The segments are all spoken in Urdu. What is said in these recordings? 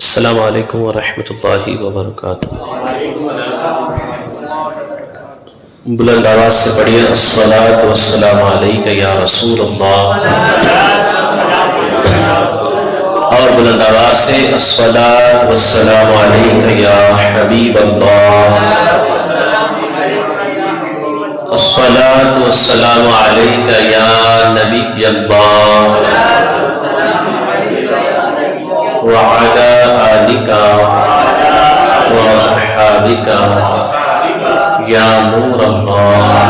السلام علیکم ورحمۃ اللہ وبرکاتہ۔ بلند آواز سے پڑھیے الصلاۃ والسلام علیک یا رسول اللہ، اور بلند آواز سے الصلاۃ والسلام علیک یا حبیب اللہ، الصلاۃ والسلام علیک یا نبی اللہ وعلى آلك وصحابك یا نور اللہ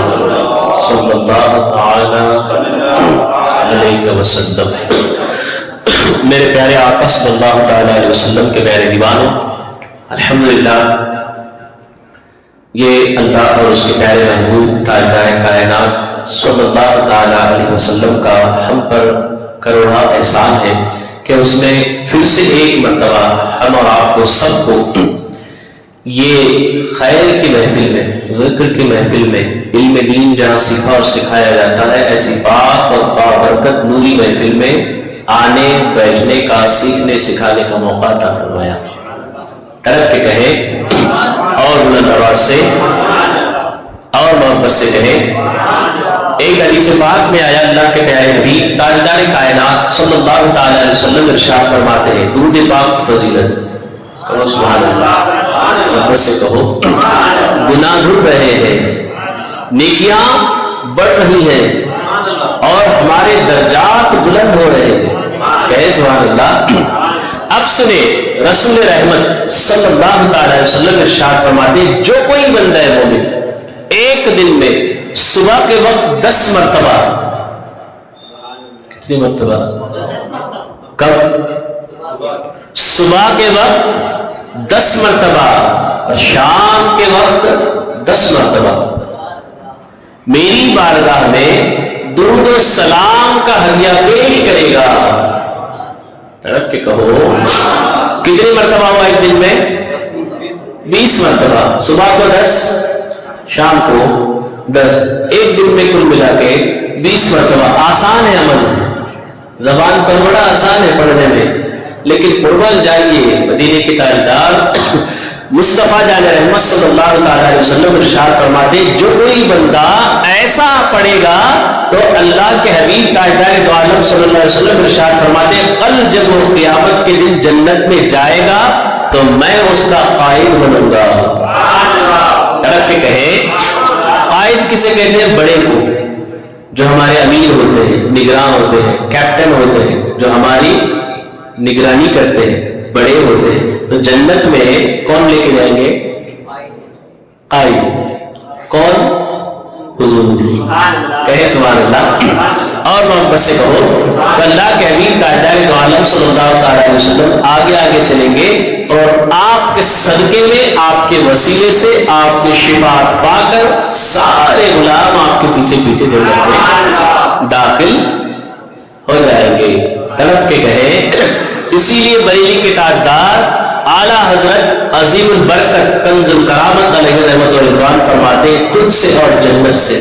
صلی اللہ تعالی علیہ وسلم۔ میرے پیارے آقا صلی اللہ تعالی علیہ وسلم کے پیارے دیوانوں، الحمدللہ یہ اللہ اور اس کے پیارے محبوب تاجدار کائنات صلی اللہ تعالی علیہ وسلم کا ہم پر کروڑا احسان ہے کہ اس نے پھر سے ایک مرتبہ ہم اور آپ کو سب کو یہ خیر کی محفل میں، ذکر کی محفل میں، علم دین جہاں سیکھا اور سکھایا جاتا ہے، ایسی پاک اور بابرکت نوری محفل میں آنے بیٹھنے کا، سیکھنے سکھانے کا موقع عطا فرمایا۔ تڑپ کے کہیں اور بلند آواز سے اور محبت سے کہیں۔ ایک حدیث پاک میں آیا، اللہ کے پیارے نبی تاجدار کائنات صلی اللہ تعالی علیہ وسلم ارشاد فرماتے ہیں، درود پاک کی فضیلت، کہو سبحان اللہ، محبت سے کہو، گناہ دھل رہے ہیں، نیکیاں بڑھ رہی ہیں اور ہمارے درجات بلند ہو رہے ہیں، کہے سبحان اللہ۔ اب سنیں، رسول رحمت صلی اللہ تعالی علیہ وسلم ارشاد فرماتے ہیں، جو کوئی بندہ ہے مومن ایک دن میں صبح کے وقت 10 مرتبہ، کتنی مرتبہ؟ کب؟ صبح کے وقت 10 مرتبہ اور شام کے وقت 10 مرتبہ میری بارگاہ میں درود و سلام کا ہدیہ پیش کرے گا۔ تڑپ کے کہو، کتنی مرتبہ ہوا ایک دن میں؟ 20 مرتبہ، صبح کو 10، شام کو 10، ایک دن میں کل ملا کے 20 مرتبہ۔ آسان ہے عمل، زبان پر بڑا آسان ہے پڑھنے میں، لیکن پرول جائیے، مدینے کے تاجدار مصطفیٰ جان رحمت صلی اللہ تعالی علیہ وسلم ارشاد فرماتے، جو کوئی بندہ ایسا پڑھے گا تو اللہ کے حبیب تاجدار دو عالم صلی اللہ علیہ وسلم ارشاد فرماتے، کل جب وہ قیامت کے دن جنت میں جائے گا تو میں اس کا قائد بنوں گا۔ تڑپ کے کہیں، قائد کسے کہتے ہیں؟ بڑے کو، جو ہمارے امیر ہوتے ہیں، نگراں ہوتے ہیں، کیپٹن ہوتے ہیں، جو ہماری نگرانی کرتے ہیں، بڑے ہوتے ہیں۔ تو جنت میں کون لے کے جائیں گے؟ قائد۔ کون؟ حضور، کہے سبحان اللہ اور محبت سے کہو کہ اللہ کے حبیب تاجدار دو عالم صلی اللہ تعالی علیہ وسلم آگے آگے چلیں گے اور آپ کے صدقے میں، آپ کے وسیلے سے، آپ کی شفاعت پا کر سارے غلام آپ کے پیچھے پیچھے جنت میں داخل ہو جائیں گے۔ تڑپ کے کہیں، اسی لیے بریلی کے تاجدار اعلیٰ حضرت عظیم البرکت کنز الکرامت علیہ رحمت و رضوان فرماتے ہیں، تجھ سے اور جنت سے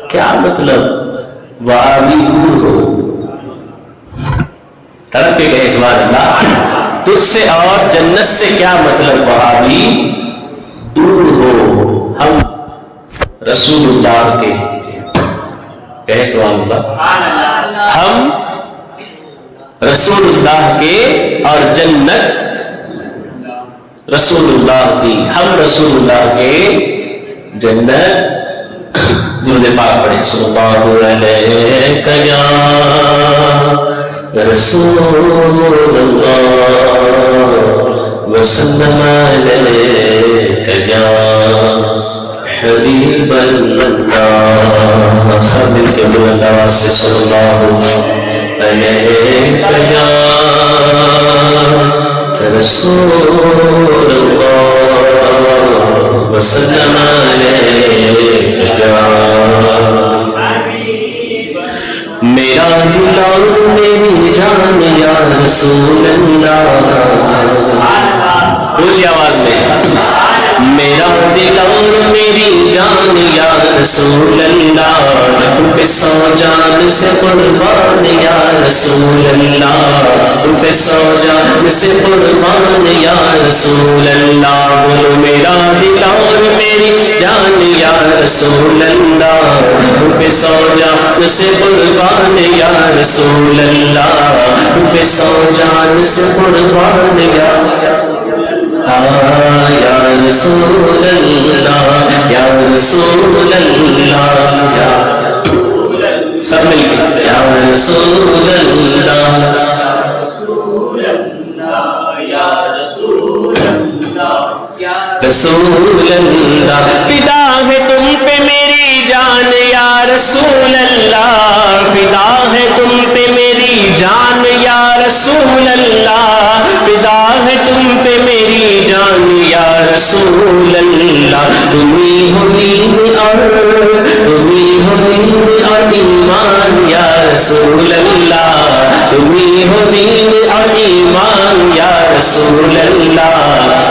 کیا مطلب؟ وابی دور ہو۔ تڑپ کے کہیں سبحان اللہ، تجھ سے اور جنت سے کیا مطلب؟ وابی دور ہو، ہم رسول اللہ کے، کہیں سبحان اللہ، ہم رسول اللہ کے اور جنت رسول اللہ کی، ہم رسول اللہ کے، جنت۔ درود پاک پڑھیں، صلی اللہ علیہ یا رسول اللہ وسلم علیک یا حبیب اللہ۔ سب مل کے بلند آواز سے صلی اللہ علیک یا رسول اللہ وسلم علیک یا میرا دل اور میری جان یا رسول اللہ۔ اونچی آواز میں، میرا دل اور میری جان یا رسول اللہ، تم پہ 100 جان سے قربان یا رسول اللہ، تم پہ 100 جان سے قربان یا رسول اللہ، بولو میرا دل اور میری جان یا رسول اللہ، تم پہ 100 جان سے قربان یا رسول اللہ، تم پہ 100 جان سے قربان یا یا رسول اللہ، یا رسول اللہ، سب مل کے یا رسول اللہ، رسول اللہ، فدا ہے تم پہ میری جان یا رسول اللہ، فدا ہے تم پہ میری جان یا رسول اللہ، فدا ہے تم پہ میری جان یا رسول اللہ، تمہیں ہو دین اور ایمان یا رسول اللہ، تمہیں ہو دین اور ایمان یا رسول اللہ،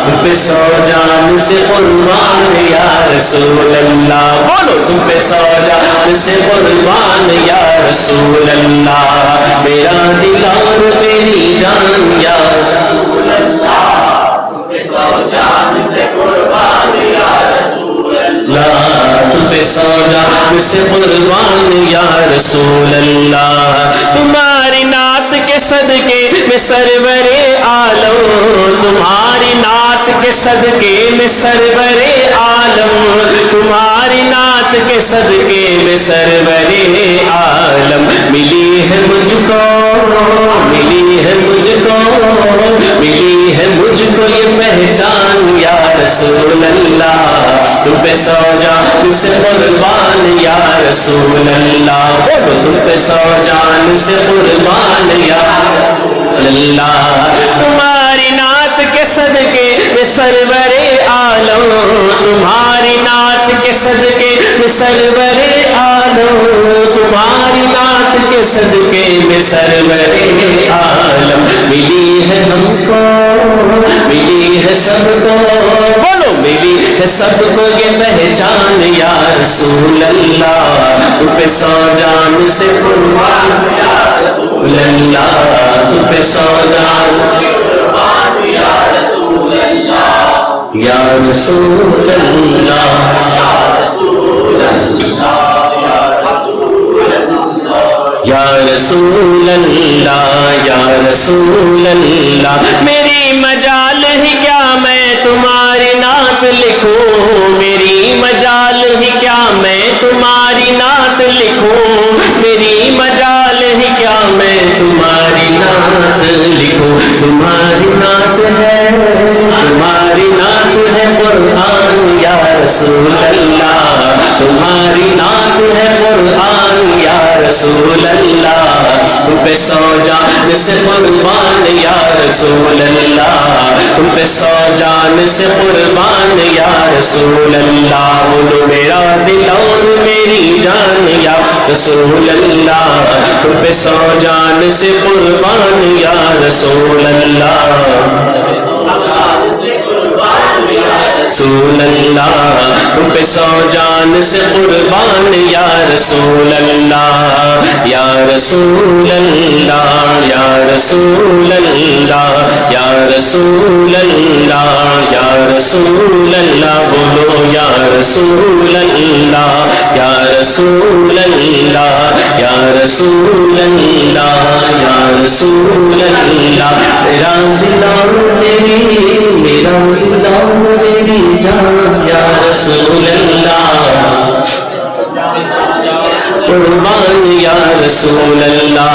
تم پہ 100 جان سے قربان یا رسول اللہ، بولو تم پہ 100 جان سے قربان یا رسول اللہ، میرا دل اور میری جان یا رسول اللہ، تم پہ 100 جان سے قربان یا رسول اللہ، تم پہ 100 جان سے قربان یا رسول اللہ، تمہاری نعت کے صدقے میں سرور عالم، تمہاری نعت کے صدقے میں سرور عالم، تمہاری نعت کے صدقے میں سرور عالم، ملی ہے مجھ کو، ملی ہے مجھ کو، ملی ہے مجھ کو یہ پہچان یا رسول اللہ، تم پہ 100 جان سے قربان یا رسول اللہ، بولو تم پہ 100 جان سے قربان یا رسول اللہ، تمہاری نعت کے صدقے میں سرور عالم، تمہاری نعت کے صدقے میں سرور عالم، تمہاری نعت کے صدقے میں سرور عالم، ملی ہے ہم کو، ملی ہے سب کو، بولو ملی ہے سب کو یہ پہچان یا رسول اللہ، تم پہ 100 جان سے قربان یا رسول اللہ، تم پہ 100 جان سے قربان یا رسول اللہ، یا رسول اللہ، یا رسول اللہ، یا رسول اللہ، یا رسول اللہ، میری مجال ہی کیا میں تمہاری نعت لکھوں، میری مجال ہی کیا میں تمہاری نعت لکھوں، میری مجال ہی کیا میں تمہاری نعت لکھوں، تمہاری نعت ہے، تمہاری نعت ہے قرآن یا رسول اللہ، تمہاری نعت ہے قرآن یا رسول اللہ، تم پہ 100 جان سے قربان یا رسول اللہ، تم پہ 100 جان سے قربان یا رسول اللہ، بولو میرا دل اور میری جان یا رسول اللہ، تم پہ 100 جان سے قربان یا رسول اللہ، رسول اللہ، تم پہ 100 جان سے قربان یا رسول اللہ، یا رسول اللہ، یا رسول اللہ، یا رسول اللہ، یا رسول اللہ، بولو یا رسول اللہ، یا رسول اللہ، یا رسول اللہ، یا رسول اللہ، میرا دل اور میرا دل اور میری جان یا رسول اللہ، قربان یا رسول اللہ،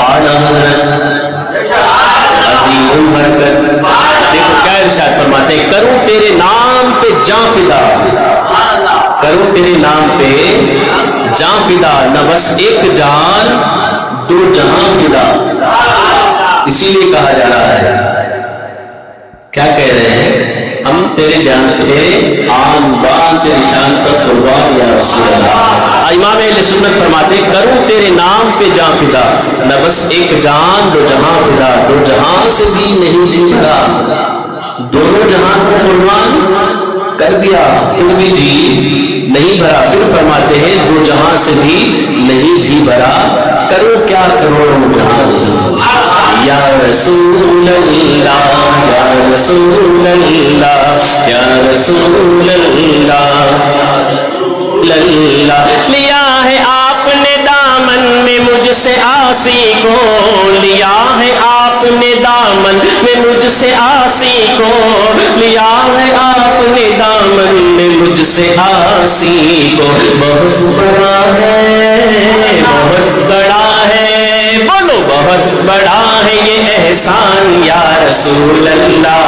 اعلیٰ حضرت عظیم برکت، دیکھو کیا ارشاد فرماتے ہیں، کروں تیرے نام پہ جاں فدا، کروں تیرے نام پہ جاں فدا، نہ بس ایک جان 2 جہاں فدا، اسی لیے کہا جا رہا ہے، کیا کہہ رہے ہیں، ہم تیرے جان تیرے آن بان تیری شان پر قربان یا رسول اللہ، امام اہل سنت فرماتے ہیں کروں تیرے نام پہ جاں فدا، نہ بس ایک جان 2 جہاں فدا، 2 جہاں سے بھی نہیں جیتا، دونوں جہان کو قربان کر کر دیا پھر بھی جی نہیں بھرا. پھر فرماتے ہیں دو جہاں سے بھی نہیں جی بھرا, کرو کیا کروڑوں جہاں. یا رسول اللہ یا رسول اللہ یا رسول اللہ لیا ہے آپ نے دامن میں مجھ سے آسی کو, لیا ہے آپ نے دامن میں مجھ سے آسی کو, لیا ہے آپ نے دامن میں مجھ سے آسی کو. بہت بڑا ہے بہت بڑا ہے, بولو بہت بڑا ہے یہ احسان یا رسول اللہ,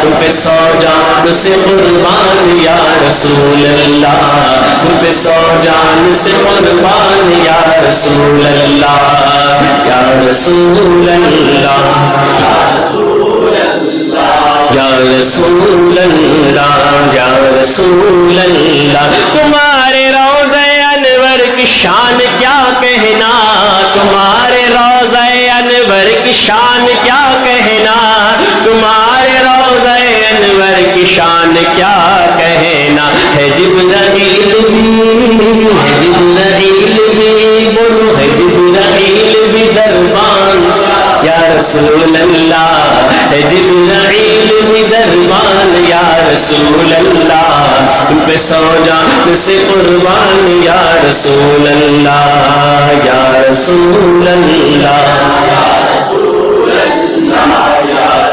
تم پہ 100 جان سے قربان یا رسول اللہ, تم پہ 100 جان سے قربان یا رسول اللہ یا رسول اللہ یا رسول اللہ یا رسول اللہ. تمہارے روضہ انور کی شان کیا کہنا, تمہارے روضہ انور کی شان کیا کہنا, تمہارے روضہ انور کی شان کیا کہنا. ہے جبرائیل بھی ہے جبرائیل بھی, بولو ہے جبرائیل بھی دربان یا رسول اللہ, ہے جبرائیل بھی دربان یا رسول اللہ, تم پہ 100 جان سے قربان یا رسول اللہ یا رسول اللہ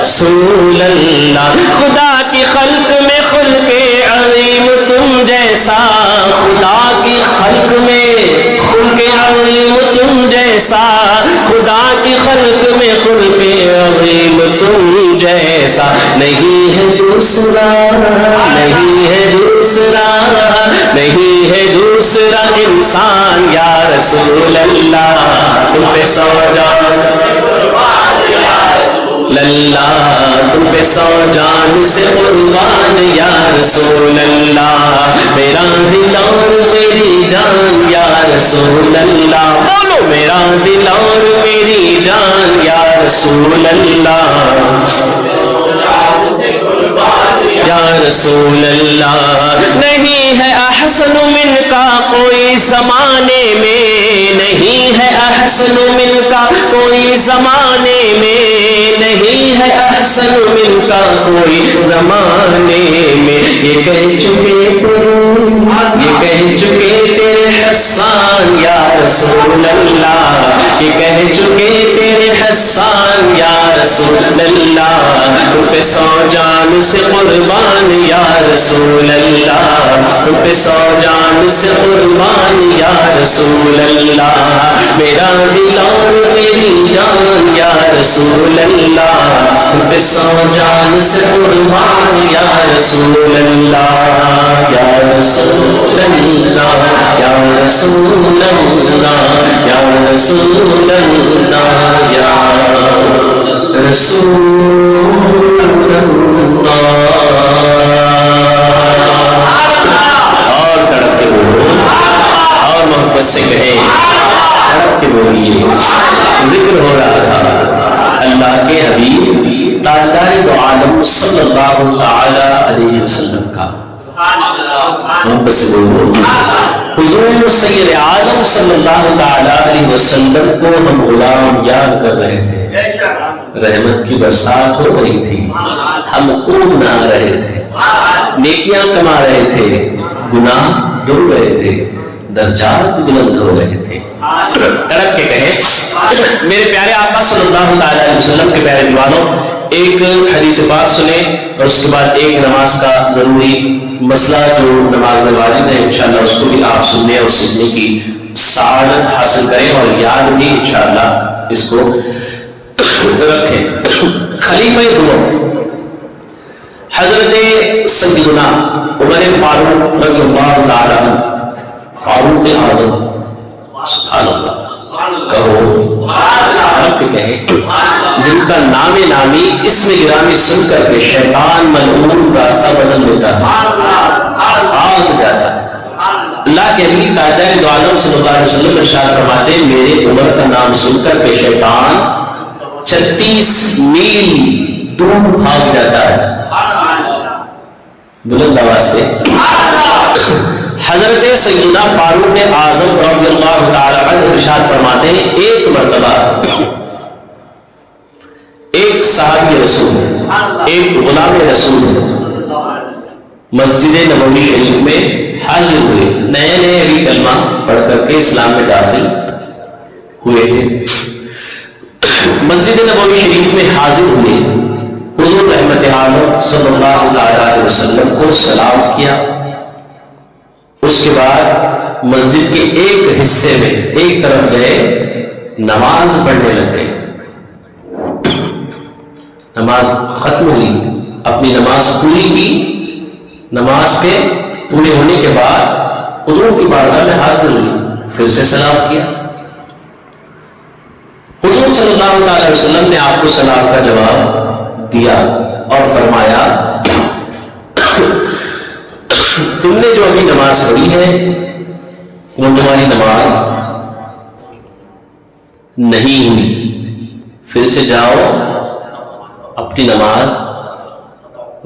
رسول اللہ. خدا کی خلق میں خلق عظیم تم جیسا, خدا کی خلق میں خلق عظیم تم جیسا, خدا کی خلق میں خلق عظیم تم جیسا. نہیں ہے دوسرا نہیں ہے دوسرا نہیں ہے دوسرا انسان یا رسول اللہ, تم پہ 100 جان اللہ, تم پہ 100 جان سے قربان یا رسول اللہ. میرا دل اور میری جان یا رسول اللہ, بولو میرا دل اور میری جان یا رسول اللہ یا رسول اللہ. نہیں ہے احسن من کا کوئی زمانے میں, نہیں ہے احسن من کا کوئی زمانے میں, نہیں ہے احسن من کا کوئی زمانے میں. یہ کہہ چکے تیرے حسان یا رسول اللہ, یہ کہہ چکے تیرے حسان یا رسول اللہ, تم پہ 100 جان سے قربان یا رسول اللہ, تم پہ 100 جان سے قربان یا رسول اللہ. میرا دل اور میری جان یا رسول اللہ, تم پہ 100 جان سے قربان یا رسول اللہ یا رسول اللہ یا رسول اللہ یا رسول اللہ یا رسول اللہ. اور تڑپ کے بولو اور محبت سے کہیں, تڑپ کے بولیے. ذکر ہو رہا تھا اللہ کے حبیب تاجدار دو عالم صلی اللہ تعالی علیہ وسلم کا. محبت سے بولو. حضور سید عالم صلی اللہ تعالی علیہ وسلم کو ہم غلام یاد کر رہے تھے, رحمت کی برسات ہو رہی تھی, ہم خوب نہا رہے تھے, نیکیاں کما رہے تھے, گناہ دھل رہے تھے, درجات بلند ہو رہے تھے. تڑپ کے کہیں میرے پیارے آقا صلی اللہ علیہ وسلم کے پیارے دیوانوں, ایک حدیث پاک سنیں اور اس کے بعد ایک نماز کا ضروری مسئلہ جو نماز میں واجب ہے انشاءاللہ اس کو بھی آپ سننے اور سیکھنے کی سعادت حاصل کریں اور یاد بھی انشاءاللہ اس کو رکھیں. خلیفہ دو حضرت سیدنا عمر فاروق رضی اللہ تعالی عنہ, فاروق اعظم, سبحان اللہ کہو رب کہیں, جن کا نام نامی اسم گرامی سن کر کے شیطان ملعون راستہ بدل دیتا ہے, بھاگ جاتا ہے. اللہ کے حبیب تاجدار دو عالم صلی اللہ علیہ وسلم ارشاد فرماتے ہیں میرے عمر کا نام سن کر کے شیطان 36 میل دور بھاگ جاتا ہے. بلند آواز سے حضرت سیدنا فاروق اعظم رضی اللہ تعالی عنہ ارشاد فرماتے ہیں ایک مرتبہ ایک صحابی رسول ایک غلام رسول مسجد نبوی شریف میں حاضر ہوئے، نئے نئے ابھی کلمہ پڑھ کر کے اسلام میں داخل ہوئے تھے۔ مسجد نبوی شریف میں حاضر ہوئے، حضور رحمت عالم صلی اللہ علیہ وسلم کو سلام کیا، اس کے بعد مسجد کے ایک حصے میں ایک طرف گئے، نماز پڑھنے لگ گئے۔ نماز ختم ہوئی، اپنی نماز پوری کی، نماز کے پورے ہونے کے بعد حضور کی بارگاہ میں حاضر ہوئی، پھر سے سلام کیا۔ حضور صلی اللہ علیہ وسلم نے آپ کو سلام کا جواب دیا اور فرمایا تم نے جو ابھی نماز پڑھی ہے وہ تمہاری نماز نہیں ہوئی، پھر سے جاؤ اپنی نماز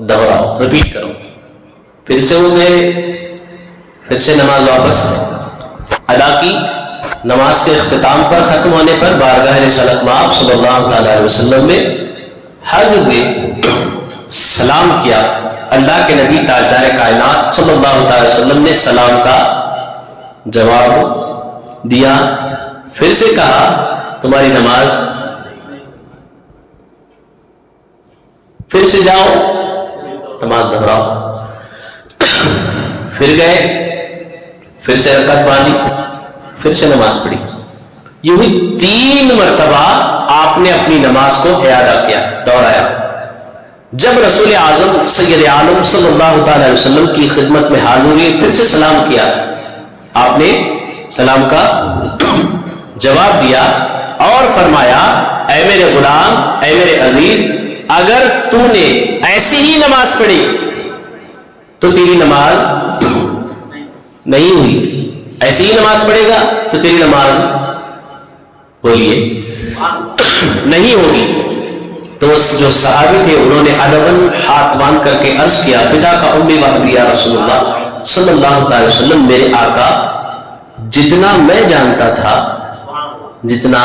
دہراؤ، ریپیٹ کرو۔ پھر سے ہو گئے، پھر سے نماز واپس ادا کی۔ نماز کے اختتام پر ختم ہونے پر بارگاہ رسالت مآب صلی اللہ علیہ وسلم میں حاضر ہوئے، سلام کیا۔ اللہ کے نبی تاجدار کائنات صلی اللہ علیہ وسلم نے سلام کا جواب دیا، پھر سے کہا تمہاری نماز، پھر سے جاؤ نماز دہراؤ۔ پھر گئے، پھر سے رکعت باندھی، پھر سے نماز پڑھی۔ یوں ہی 3 مرتبہ آپ نے اپنی نماز کو اعادہ کیا، دوہرایا۔ جب رسول اعظم سید عالم صلی اللہ تعالی علیہ وسلم کی خدمت میں حاضر ہوئے، پھر سے سلام کیا، آپ نے سلام کا جواب دیا اور فرمایا اے میرے غلام، اے میرے عزیز، اگر تو نے ایسی ہی نماز پڑھی تو تیری نماز نہیں ہوئی، ایسی ہی نماز پڑھے گا تو تیری نماز بولیے نہیں ہوگی۔ تو جو صحابی تھے انہوں نے ادباً ہاتھ باندھ کر کے عرض کیا فدا کا امی و ابی یا رسول اللہ صلی اللہ علیہ وسلم، میرے آقا جتنا میں جانتا تھا، جتنا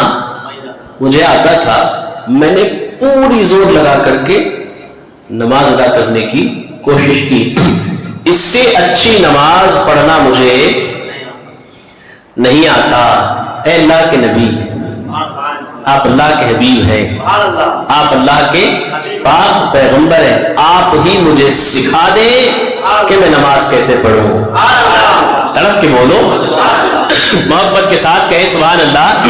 مجھے آتا تھا، میں نے پوری زور لگا کر کے نماز ادا کرنے کی کوشش کی، اس سے اچھی نماز پڑھنا مجھے نہیں آتا۔ اے اللہ کے نبی، آپ اللہ کے حبیب ہیں، آپ اللہ کے پاک پیغمبر ہیں، آپ ہی مجھے سکھا دیں کہ میں نماز کیسے پڑھوں۔ تڑپ کے بولو، محبت کے ساتھ کہیں سبحان اللہ۔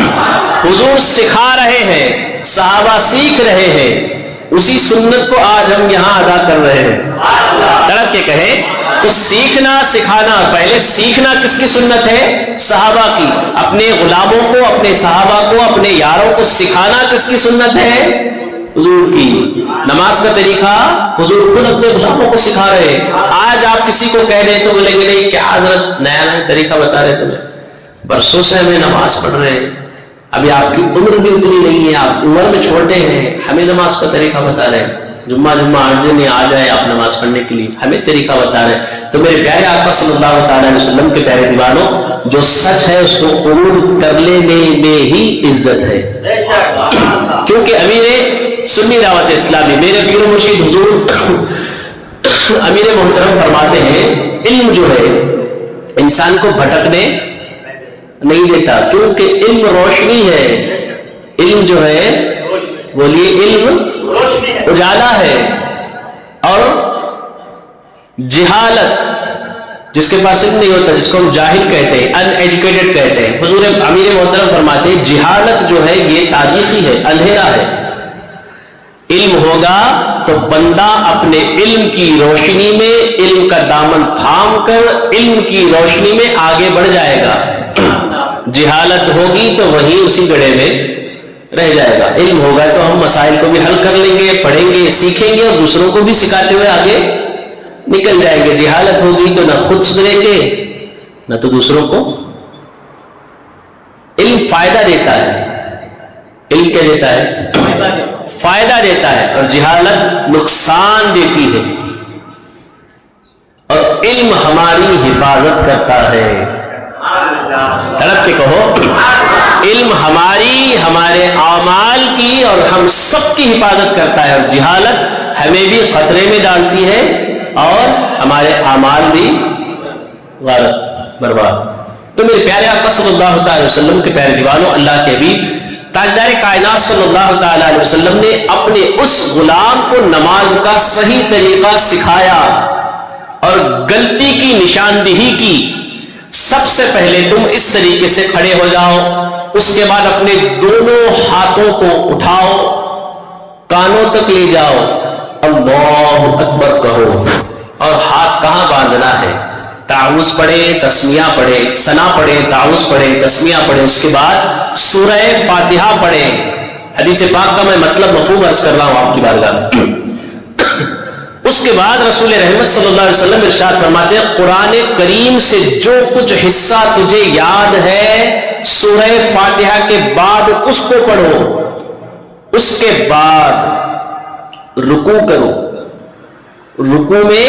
حضور سکھا رہے ہیں، صحابہ سیکھ رہے ہیں، اسی سنت کو آج ہم یہاں ادا کر رہے ہیں۔ تڑپ کے کہیں تو سیکھنا سکھانا، پہلے سیکھنا کس کی سنت ہے؟ صحابہ کی۔ اپنے غلاموں کو، اپنے صحابہ کو، اپنے یاروں کو سکھانا کس کی سنت ہے؟ حضور کی۔ نماز کا طریقہ حضور خود اپنے غلاموں کو سکھا رہے ہیں۔ آج آپ کسی کو کہہ دیں تو بولیں گے نہیں، کیا حضرت نیا نیا طریقہ بتا رہے تمہیں، برسوں سے ہمیں نماز پڑھ رہے ہیں، ابھی آپ کی عمر بھی اتنی نہیں ہے، آپ عمر میں چھوٹے ہیں، ہمیں نماز کا طریقہ بتا رہے ہیں۔ جمعہ 8 دن آ جائے آپ نماز پڑھنے کے لیے، ہمیں طریقہ بتا رہے ہیں۔ تو میرے پیارے آقا صلی اللہ تعالی علیہ وسلم کے پیارے دیوانوں، جو سچ ہے اس کو قبول کر لینے میں ہی عزت ہے، کیونکہ امیر سنی دعوت اسلامی میرے پیر و مرشد حضور امیر محترم فرماتے ہیں علم جو ہے انسان کو بھٹکنے نہیں دیتا، کیونکہ علم روشنی ہے، علم جو ہے بولیے علم اجالا ہے، اور جہالت جس کے پاس علم نہیں ہوتا، جس کو ہم جاہل کہتے ہیں، ان ایجوکیٹڈ کہتے ہیں، حضور امیر محترم فرماتے ہیں جہالت جو ہے یہ تاریخی ہے، اندھیرا ہے۔ علم ہوگا تو بندہ اپنے علم کی روشنی میں، علم کا دامن تھام کر علم کی روشنی میں آگے بڑھ جائے گا۔ جہالت ہوگی تو وہیں اسی گڑھے میں رہ جائے گا۔ علم ہوگا تو ہم مسائل کو بھی حل کر لیں گے، پڑھیں گے، سیکھیں گے اور دوسروں کو بھی سکھاتے ہوئے آگے نکل جائیں گے۔ جہالت ہوگی تو نہ خود سدھریں گے نہ تو دوسروں کو۔ علم فائدہ دیتا ہے، علم کیا دیتا ہے؟ فائدہ دیتا ہے، اور جہالت نقصان دیتی ہے۔ اور علم ہماری حفاظت کرتا ہے. تڑپ کے کہو علم ہماری، ہمارے اعمال کی اور ہم سب کی حفاظت کرتا ہے، اور جہالت ہمیں بھی خطرے میں ڈالتی ہے اور ہمارے اعمال بھی غلط برباد. تو میرے پیارے آقا صلی اللہ تعالی وسلم کے پیارے دیوانوں، اللہ کے حبیب تاجدار کائنات صلی اللہ تعالی علیہ وسلم نے اپنے اس غلام کو نماز کا صحیح طریقہ سکھایا اور غلطی کی نشاندہی کی. سب سے پہلے تم اس طریقے سے کھڑے ہو جاؤ، اس کے بعد اپنے دونوں ہاتھوں کو اٹھاؤ، کانوں تک لے جاؤ، اللہ اکبر کہو، اور ہاتھ کہاں باندھنا ہے؟ تعوذ پڑھے، تسمیہ پڑھے، ثنا پڑھے، تعوذ پڑھے، تسمیہ پڑھے، اس کے بعد سورہ فاتحہ پڑھے. حدیث پاک کا میں مطلب مفہوم عرض کر رہا ہوں آپ کی بارگاہ میں. اس کے بعد رسول رحمت صلی اللہ علیہ وسلم ارشاد فرماتے ہیں قرآن کریم سے جو کچھ حصہ تجھے یاد ہے سورہ فاتحہ کے بعد اس کو پڑھو، اس کے بعد رکوع کرو، رکوع میں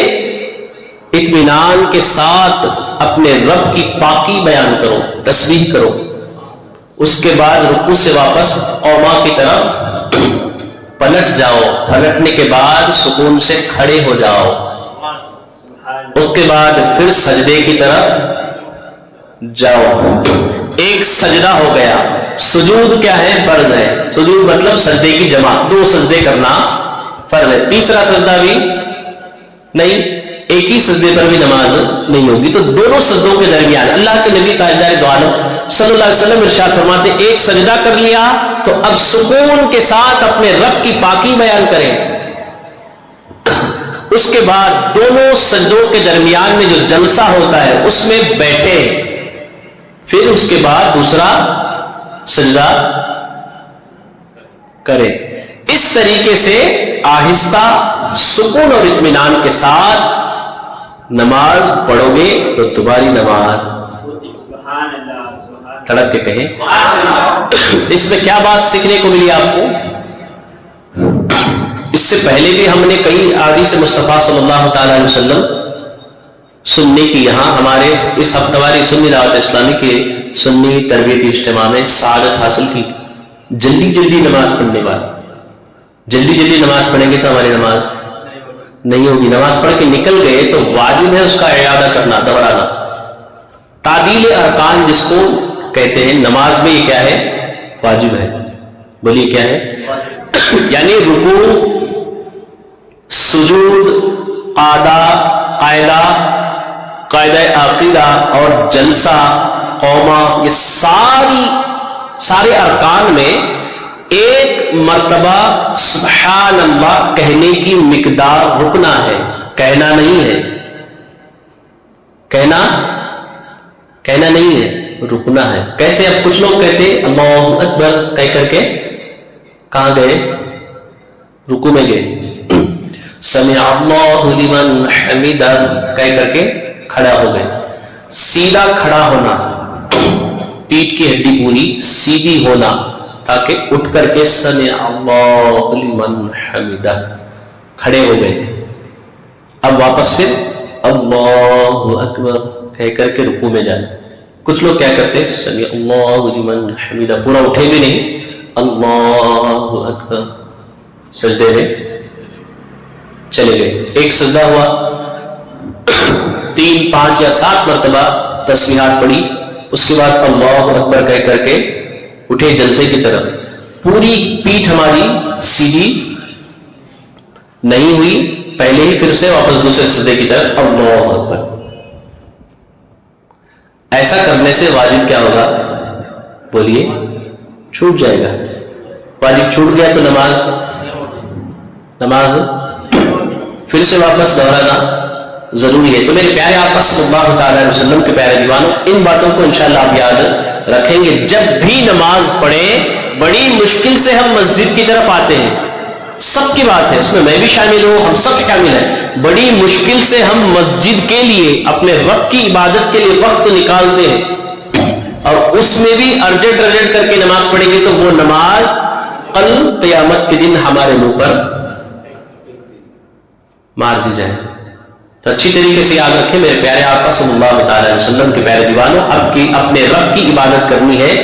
اطمینان کے ساتھ اپنے رب کی پاکی بیان کرو، تسبیح کرو. اس کے بعد رکوع سے واپس قوما کی طرف پلٹ جاؤ، پلٹنے کے بعد سکون سے کھڑے ہو جاؤ. اس کے بعد پھر سجدے کی طرف جاؤ. ایک سجدہ ہو گیا. سجود کیا ہے؟ فرض ہے. سجود مطلب سجدے کی جمع، 2 سجدے کرنا فرض ہے. تیسرا سجدہ بھی نہیں، ایک ہی سجدے پر بھی نماز نہیں ہوگی. تو دونوں سجدوں کے درمیان اللہ کے نبی تاجدار دو عالم صلی اللہ علیہ وسلم ارشاد فرماتے ایک سجدہ کر لیا تو اب سکون کے ساتھ اپنے رب کی پاکی بیان کریں. اس کے بعد دونوں سجدوں کے درمیان میں جو جلسہ ہوتا ہے اس میں بیٹھے، پھر اس کے بعد دوسرا سجدہ کریں. اس طریقے سے آہستہ سکون اور اطمینان کے ساتھ نماز پڑھو گے تو تمہاری نماز تڑپ کے کہیں. اس میں کیا بات سیکھنے کو ملی آپ کو؟ اس سے پہلے بھی ہم نے کئی احادیث مصطفیٰ صلی اللہ تعالی علیہ وسلم سننے کی یہاں ہمارے اس ہفتہ واری سنی دعوت اسلامی کے سنی تربیتی اجتماع میں سعادت حاصل کی. جلدی جلدی نماز پڑھنے والے، جلدی جلدی نماز پڑھیں گے تو ہماری نماز نہیں ہوگی. نماز پڑھ کے نکل گئے تو واجب ہے اس کا اعادہ کرنا، دہرانا. تعدیل ارکان جس کو کہتے ہیں نماز میں یہ کیا ہے؟ واجب ہے. بولیے کیا ہے؟ یعنی رکوع، سجود، قاعدہ عقیدہ اور جلسہ قوما، یہ سارے ارکان میں ایک مرتبہ سبحان اللہ کہنے کی مقدار رکنا ہے، کہنا نہیں ہے، کہنا نہیں ہے، رکنا ہے. کیسے؟ اب کچھ لوگ کہتے اللہ اکبر کہہ کر کے کہاں گئے؟ رکوع میں گئے. سمع اللہ لمن حمدہ کہہ کر کے کھڑا ہو گئے. سیدھا کھڑا ہونا، پیٹھ کی ہڈی پوری سیدھی ہونا تاکہ اٹھ کر کے سمع اللہ لمن حمدہ کھڑے ہو گئے. اب واپس پھر اللہ اکبر کہہ کر کے رکوع میں جانا. کچھ لوگ کیا کرتے ہیں سمع اللہ لمن حمدہ پورا اٹھے بھی نہیں، اللہ اکبر سجدے میں چلے گئے. ایک سجدہ ہوا، 3 5 یا 7 مرتبہ تسبیحات پڑھی، اس کے بعد اللہ اکبر کہہ کر کے اٹھے جلسے کی طرف. پوری پیٹھ ہماری سیدھی نہیں ہوئی، پہلے ہی پھر سے واپس دوسرے سجدے کی طرف اللہ اکبر. ایسا کرنے سے واجب کیا ہوگا؟ بولیے چھوٹ جائے گا. واجب چھوٹ گیا تو نماز پھر سے واپس دہرانا ضروری ہے. تو میرے پیارے آقا صلی اللہ تعالی علیہ وسلم کے پیارے دیوانوں، ان باتوں کو انشاءاللہ آپ یاد رکھیں گے. جب بھی نماز پڑھیں، بڑی مشکل سے ہم مسجد کی طرف آتے ہیں، سب کی بات ہے، اس میں بھی شامل ہوں، ہم سب شامل ہیں. بڑی مشکل سے ہم مسجد کے لیے، اپنے رب کی عبادت کے لیے وقت نکالتے ہیں، اور اس میں بھی ارجنٹ کر کے نماز پڑھیں گے تو وہ نماز کل قیامت کے دن ہمارے منہ پر مار دی جائے. تو اچھی طریقے سے یاد رکھیں میرے پیارے آقا صلی اللہ تعالی علیہ وسلم کے پیارے دیوانوں، اب کی اپنے رب کی عبادت کرنی ہے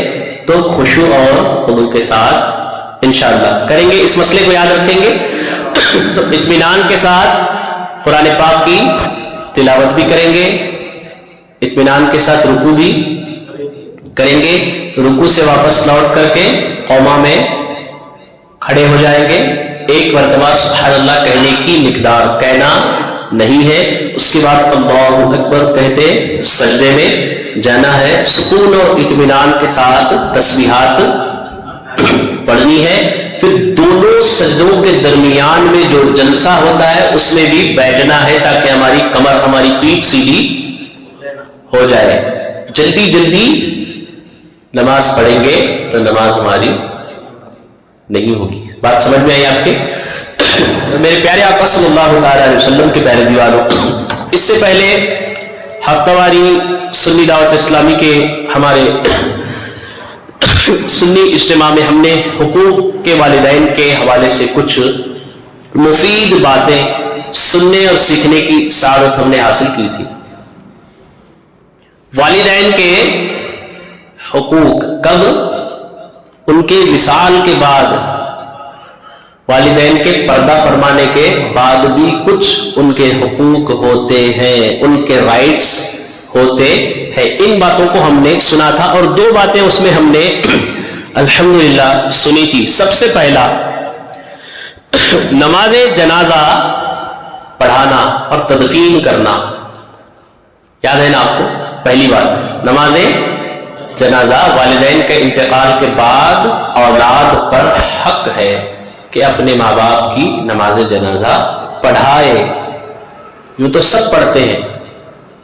تو خشوع اور خضوع کے ساتھ انشاءاللہ کریں گے، اس مسئلے کو یاد رکھیں گے تو اطمینان کے ساتھ قرآن پاک کی تلاوت بھی کریں گے، اطمینان کے ساتھ رکوع بھی کریں گے، رکوع سے واپس لوٹ کر کے قوما میں کھڑے ہو جائیں گے، ایک مرتبہ سبحان اللہ کہنے کی مقدار کہنا نہیں ہے، اس کے بعد اللہ اکبر کہتے سجدے میں جانا ہے، سکون اور اطمینان کے ساتھ تسبیحات پڑھنی ہے، پھر دونوں سجدوں کے درمیان میں جو جلسہ ہوتا ہے اس میں بھی بیٹھنا ہے تاکہ ہماری کمر ہماری پیٹھ سیدھی ہو جائے۔ جلدی جلدی نماز پڑھیں گے تو نماز ہماری نہیں ہوگی۔ بات سمجھ میں آئی آپ کے؟ میرے پیارے آقا صلی اللہ علیہ وسلم کے پیارے دیوانوں، اس سے پہلے ہفتہ واری سنی دعوت اسلامی کے ہمارے سنی اجتماع میں ہم نے حقوق کے والدین کے حوالے سے کچھ مفید باتیں سننے اور سیکھنے کی سعادت ہم نے حاصل کی تھی۔ والدین کے حقوق کب؟ ان کے وصال کے بعد، والدین کے پردہ فرمانے کے بعد بھی کچھ ان کے حقوق ہوتے ہیں، ان کے رائٹس ہوتے ہیں۔ ان باتوں کو ہم نے سنا تھا اور دو باتیں اس میں ہم نے الحمدللہ سنی تھی۔ سب سے پہلا نماز جنازہ پڑھانا اور تدفین کرنا، یاد ہے نا آپ کو؟ پہلی بات نماز جنازہ، والدین کے انتقال کے بعد اولاد پر حق ہے کہ اپنے ماں باپ کی نماز جنازہ پڑھائے۔ یوں تو سب پڑھتے ہیں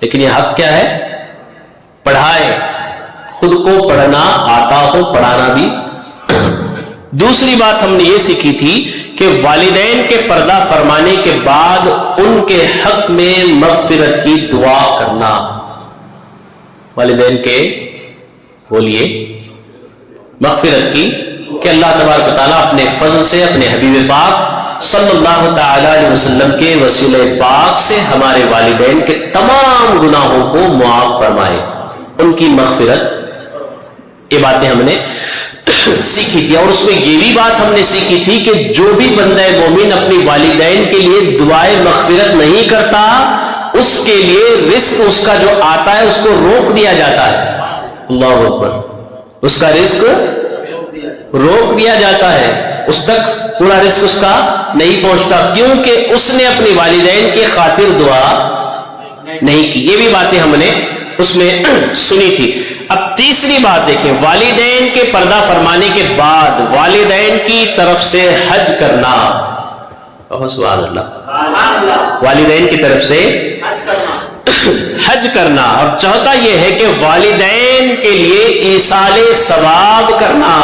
لیکن یہ حق کیا ہے؟ پڑھائے، خود کو پڑھنا آتا ہو پڑھانا بھی۔ دوسری بات ہم نے یہ سیکھی تھی کہ والدین کے پردہ فرمانے کے بعد ان کے حق میں مغفرت کی دعا کرنا۔ والدین کے بولیے مغفرت کی، کہ اللہ تبارک و تعالیٰ اپنے فضل سے اپنے حبیب پاک صلی اللہ تعالی علیہ وسلم کے وسیلہ پاک سے ہمارے والدین کے تمام گناہوں کو معاف فرمائے، ان کی مغفرت۔ یہ باتیں ہم نے سیکھی تھی، اور اس میں یہ بھی بات ہم نے سیکھی تھی کہ جو بھی بندہ مومن اپنی والدین کے لیے دعائے مغفرت نہیں کرتا، اس کے لیے رزق اس کا جو آتا ہے اس کو روک دیا جاتا ہے۔ اللہ اکبر، اس کا رزق روک دیا جاتا ہے، اس تک پورا رزق اس کا نہیں پہنچتا، کیونکہ اس نے اپنی والدین کی خاطر دعا نہیں کی۔ یہ بھی باتیں ہم نے اس میں سنی تھی۔ اب تیسری بات دیکھیں، والدین کے پردہ فرمانے کے بعد والدین کی طرف سے حج کرنا۔ سبحان اللہ، والدین کی طرف سے حج کرنا، اور چوتھا یہ ہے کہ والدین کے لیے ایصال ثواب کرنا۔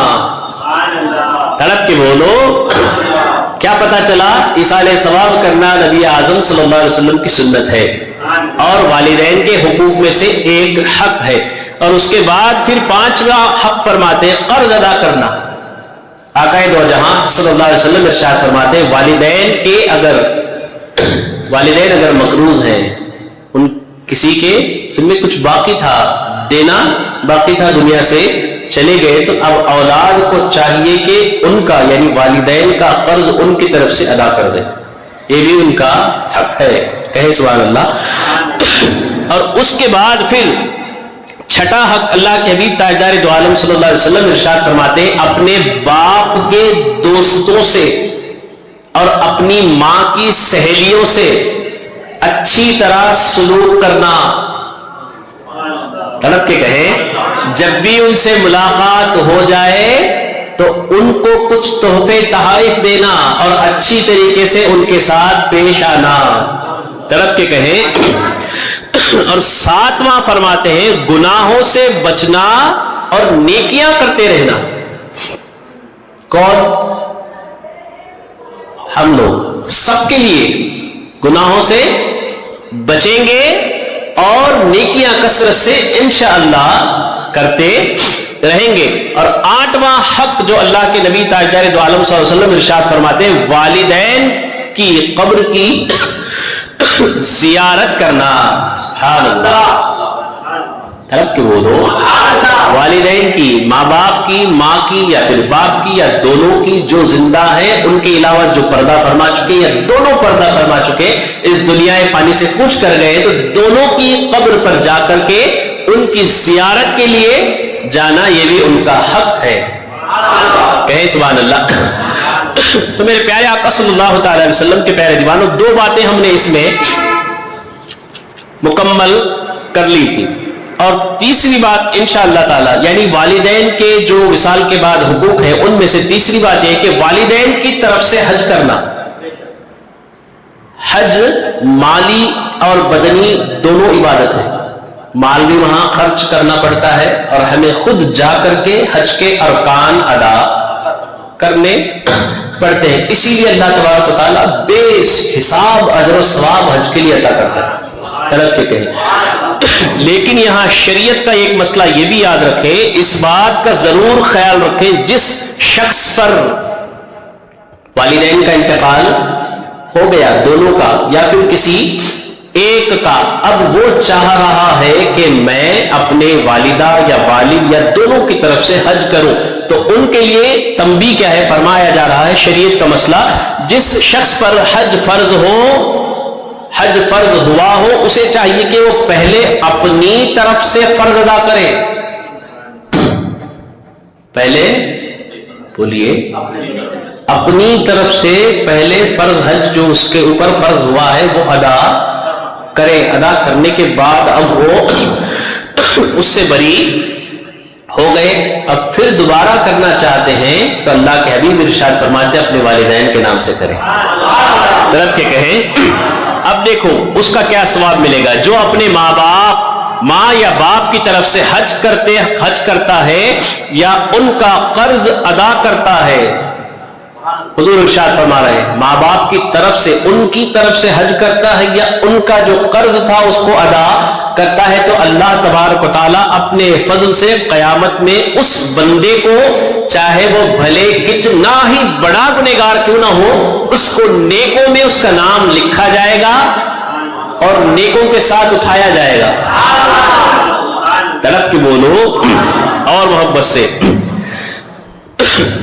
تڑپ کے بولو، کیا پتا چلا؟ ایصال ثواب کرنا نبی اعظم صلی اللہ علیہ وسلم کی سنت ہے اور والدین کے حقوق میں سے ایک حق ہے۔ اور اس کے بعد پھر پانچواں حق فرماتے ہیں قرض ادا کرنا۔ آقا دو جہاں صلی اللہ علیہ وسلم ارشاد فرماتے ہیں والدین اگر مقروض ہیں، ان کسی کے ذمہ کچھ باقی تھا، دینا باقی تھا، دنیا سے چلے گئے، تو اب اولاد کو چاہیے کہ ان کا یعنی والدین کا قرض ان کی طرف سے ادا کر دے، یہ بھی ان کا حق ہے۔ کہے سبحان اللہ۔ اور اس کے بعد پھر چھٹا حق اللہ کے حبیب تاجدار دو عالم صلی اللہ علیہ وسلم ارشاد فرماتے ہیں اپنے باپ کے دوستوں سے اور اپنی ماں کی سہیلیوں سے اچھی طرح سلوک کرنا۔ تڑپ کے کہیں، جب بھی ان سے ملاقات ہو جائے تو ان کو کچھ تحفے تحائف دینا اور اچھی طریقے سے ان کے ساتھ پیش آنا۔ تڑپ کے کہیں۔ اور ساتواں فرماتے ہیں گناہوں سے بچنا اور نیکیاں کرتے رہنا۔ کون؟ ہم لوگ سب کے لیے گناہوں سے بچیں گے اور نیکیاں کثرت سے انشاءاللہ کرتے رہیں گے۔ اور آٹھواں حق جو اللہ کے نبی تاجدار دو عالم صلی اللہ علیہ وسلم ارشاد فرماتے ہیں والدین کی قبر کی زیارت کرنا. سبحان اللہ. طلب کے بولو. والدین کی، ماں باپ کی، ماں کی یا پھر باپ کی یا دونوں کی جو زندہ ہیں، ان کے علاوہ جو پردہ فرما چکے یا دونوں پردہ فرما چکے، اس دنیا فانی سے کچھ کر گئے، تو دونوں کی قبر پر جا کر کے ان کی زیارت کے لیے جانا یہ بھی ان کا حق ہے. کہیں سبحان اللہ. تو میرے پیارے آقا صلی اللہ تعالی علیہ وسلم کے پیارے دیوانوں، دو باتیں ہم نے اس میں مکمل کر لی تھی. اور تیسری بات انشاءاللہ تعالی، یعنی والدین کے جو وصال کے بعد حقوق ہیں، ان میں سے تیسری بات یہ کہ والدین کی طرف سے حج کرنا. حج مالی اور بدنی دونوں عبادت ہے. مال بھی وہاں خرچ کرنا پڑتا ہے اور ہمیں خود جا کر کے حج کے ارکان ادا کرنے پڑتے ہیں. اسی لیے اللہ تبارک و تعالیٰ بے حساب اجر و ثواب حج کے لیے عطا کرتا ہے. طلب کے کہیں. لیکن یہاں شریعت کا ایک مسئلہ یہ بھی یاد رکھیں، اس بات کا ضرور خیال رکھیں، جس شخص پر والدین کا انتقال ہو گیا، دونوں کا یا پھر کسی ایک کا، اب وہ چاہ رہا ہے کہ میں اپنے والدہ یا والد یا دونوں کی طرف سے حج کروں، تو ان کے لیے تنبیہ کیا ہے؟ فرمایا جا رہا ہے شریعت کا مسئلہ، جس شخص پر حج فرض ہوا ہو، اسے چاہیے کہ وہ پہلے اپنی طرف سے فرض ادا کرے. پہلے بولیے، اپنی طرف سے پہلے فرض حج جو اس کے اوپر فرض ہوا ہے وہ ادا کرے. ادا کرنے کے بعد اب وہ اس سے بری ہو گئے، اب پھر دوبارہ کرنا چاہتے ہیں تو اللہ کے حبیب ارشاد فرماتے اپنے والدین کے نام سے کریں. طرف کے کہیں. اب دیکھو اس کا کیا ثواب ملے گا. جو اپنے ماں یا باپ کی طرف سے حج کرتا ہے یا ان کا قرض ادا کرتا ہے، حضور ارشاد فرما رہے ہیں ماں باپ کی طرف سے، ان کی طرف سے حج کرتا ہے یا ان کا جو قرض تھا اس کو ادا کرتا ہے، تو اللہ تبارک و تعالیٰ اپنے فضل سے قیامت میں اس بندے کو، چاہے وہ بھلے کتنا ہی بڑا گنہگار کیوں نہ ہو، اس کو نیکوں میں اس کا نام لکھا جائے گا اور نیکوں کے ساتھ اٹھایا جائے گا. طلب کی بولو اور محبت سے.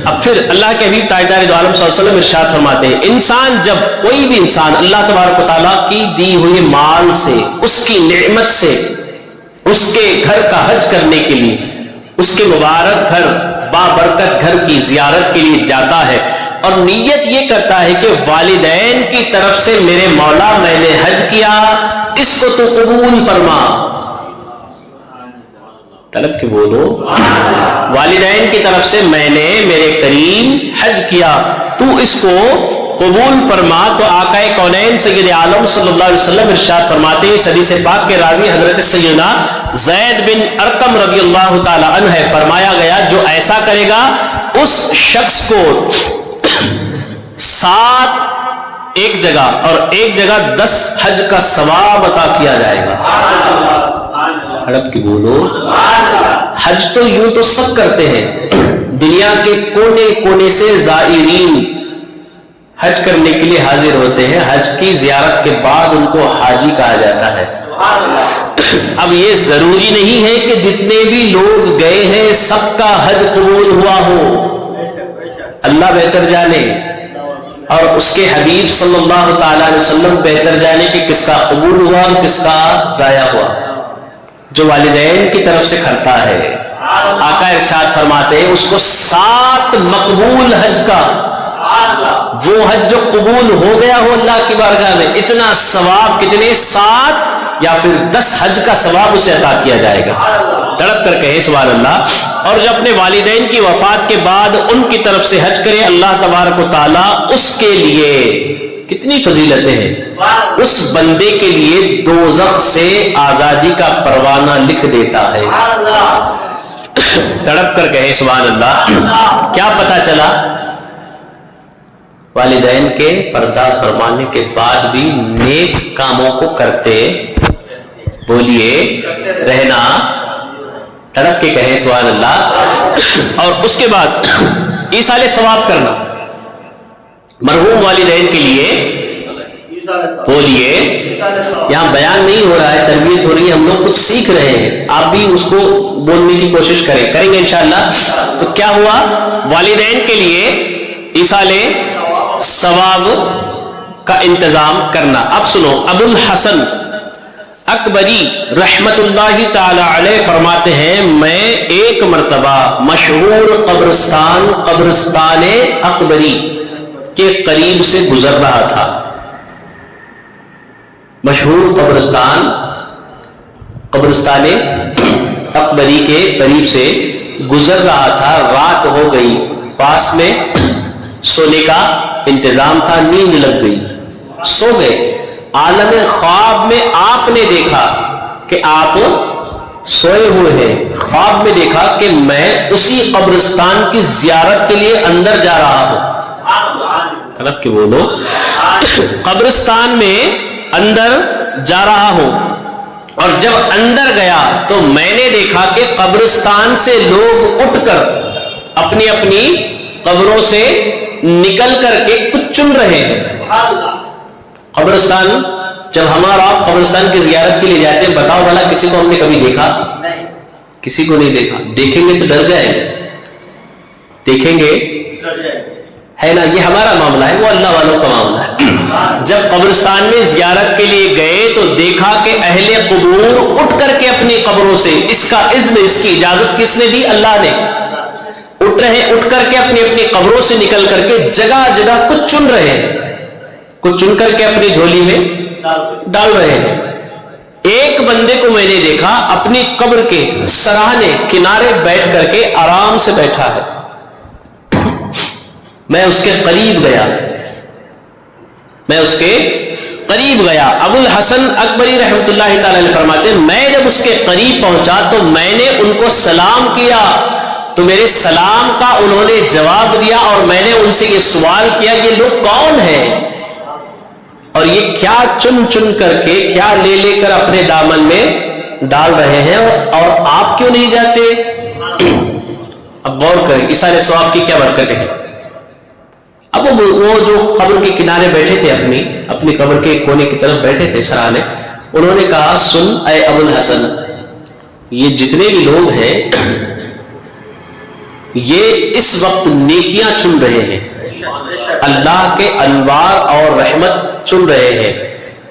اب پھر اللہ کے حبیب تاجدار دو عالم صلی اللہ علیہ وسلم ارشاد فرماتے ہیں، انسان جب کوئی بھی انسان اللہ تبارک و تعالیٰ کی دی ہوئی مال سے، اس کی نعمت سے، اس کے گھر کا حج کرنے کے لیے، اس کے مبارک گھر، بابرکت گھر کی زیارت کے لیے جاتا ہے اور نیت یہ کرتا ہے کہ والدین کی طرف سے میرے مولا میں نے حج کیا، اس کو تو قبول فرما. طلب کے بولو. والدین کی طرف سے میں نے میرے کریم حج کیا، تو اس کو قبول فرما. تو آقا کونین سید عالم صلی اللہ علیہ وسلم ارشاد فرماتے ہیں، حدیث پاک کے راوی حضرت سیدنا زید بن ارقم رضی اللہ تعالی عنہ ہے، فرمایا گیا جو ایسا کرے گا اس شخص کو 7 ایک جگہ اور ایک جگہ 10 حج کا ثواب عطا کیا جائے گا. ہڑپ کی بولو. حج تو یوں تو سب کرتے ہیں، دنیا کے کونے کونے سے زائرین حج کرنے کے لیے حاضر ہوتے ہیں. حج کی زیارت کے بعد ان کو حاجی کہا جاتا ہے. اب یہ ضروری نہیں ہے کہ جتنے بھی لوگ گئے ہیں سب کا حج قبول ہوا ہو، اللہ بہتر جانے اور اس کے حبیب صلی اللہ تعالی علیہ وسلم بہتر جانے کہ کس کا قبول ہوا اور کس کا ضائع ہوا. جو والدین کی طرف سے کرتا ہے، آقا ارشاد فرماتے ہیں اس کو 7 مقبول حج کا، وہ حج جو قبول ہو گیا ہو اللہ کی بارگاہ میں، اتنا ثواب، کتنے 7 یا پھر 10 حج کا ثواب اسے عطا کیا جائے گا. تڑپ کر کہے سبحان اللہ. اور جو اپنے والدین کی وفات کے بعد ان کی طرف سے حج کرے، اللہ تبارک و تعالیٰ اس کے لیے کتنی فضیلتیں ہیں، اس بندے کے لیے دوزخ سے آزادی کا پروانہ لکھ دیتا ہے. تڑپ کر کہے سبحان اللہ. کیا پتا چلا؟ والدین کے پردہ فرمانے کے بعد بھی نیک کاموں کو کرتے بولیے رہنا. تڑپ کے کہیں سبحان اللہ. اور اس کے بعد ایصال ثواب کرنا مرحوم والدین کے لیے بولیے یہاں بیان نہیں ہو رہا ہے، تربیت ہو رہی ہے، ہم لوگ کچھ سیکھ رہے ہیں، آپ بھی اس کو بولنے کی کوشش کریں گے انشاءاللہ۔ تو کیا ہوا؟ والدین کے لیے ایصال ثواب کا انتظام کرنا۔ اب سنو، ابو الحسن اکبری رحمت اللہ تعالی علیہ فرماتے ہیں، میں ایک مرتبہ مشہور قبرستان اکبری کے قریب سے گزر رہا تھا۔ مشہور قبرستان اکبری کے قریب سے گزر رہا تھا، رات ہو گئی، پاس میں سونے کا انتظام تھا، نیند لگ گئی، سو گئے۔ عالم خواب میں آپ نے دیکھا کہ آپ سوئے ہوئے ہیں، خواب میں دیکھا کہ میں اسی قبرستان کی زیارت کے لیے اندر جا رہا ہوں۔ طلب کہ بولو، قبرستان میں اندر جا رہا ہوں، اور جب اندر گیا تو میں نے دیکھا کہ قبرستان سے لوگ اٹھ کر اپنی اپنی قبروں سے نکل کر کے کچھ چن رہے ہیں۔ قبرستان، جب ہمارا آپ قبرستان کی زیارت کے لیے جاتے ہیں، بتاؤ بھلا کسی کو ہم نے کبھی دیکھا؟ کسی کو نہیں دیکھا۔ دیکھیں گے تو ڈر جائیں گے، دیکھیں گے ہے نا، یہ ہمارا معاملہ ہے، وہ اللہ والوں کا معاملہ ہے۔ جب قبرستان میں زیارت کے لیے گئے تو دیکھا کہ اہل قبور اٹھ کر کے اپنی قبروں سے، اس کا اذن، اس کی اجازت کس نے دی؟ اللہ نے۔ اٹھ کر کے اپنی اپنی قبروں سے نکل کر کے جگہ جگہ کچھ چن رہے ہیں، کچھ چن کر کے اپنی جھولی میں ڈال رہے ہیں۔ ایک بندے کو میں نے دیکھا اپنی قبر کے سراہنے کنارے بیٹھ کر کے آرام سے بیٹھا ہے۔ میں اس کے قریب گیا، ابو الحسن اکبری رحمت اللہ تعالی علیہ فرماتے ہیں، میں جب اس کے قریب پہنچا تو میں نے ان کو سلام کیا، تو میرے سلام کا انہوں نے جواب دیا، اور میں نے ان سے یہ سوال کیا، یہ لوگ کون ہیں اور یہ کیا چن چن کر کے، کیا لے لے کر اپنے دامن میں ڈال رہے ہیں، اور آپ کیوں نہیں جاتے؟ اب غور کریں، ایصال ثواب کی کیا برکتیں ہیں۔ اب وہ جو قبر کے کنارے بیٹھے تھے، اپنی قبر کے کونے کی طرف بیٹھے تھے سراہنے، انہوں نے کہا، سن اے ابو الحسن، یہ جتنے بھی لوگ ہیں یہ اس وقت نیکیاں چن رہے ہیں، اللہ کے انوار اور رحمت چن رہے ہیں،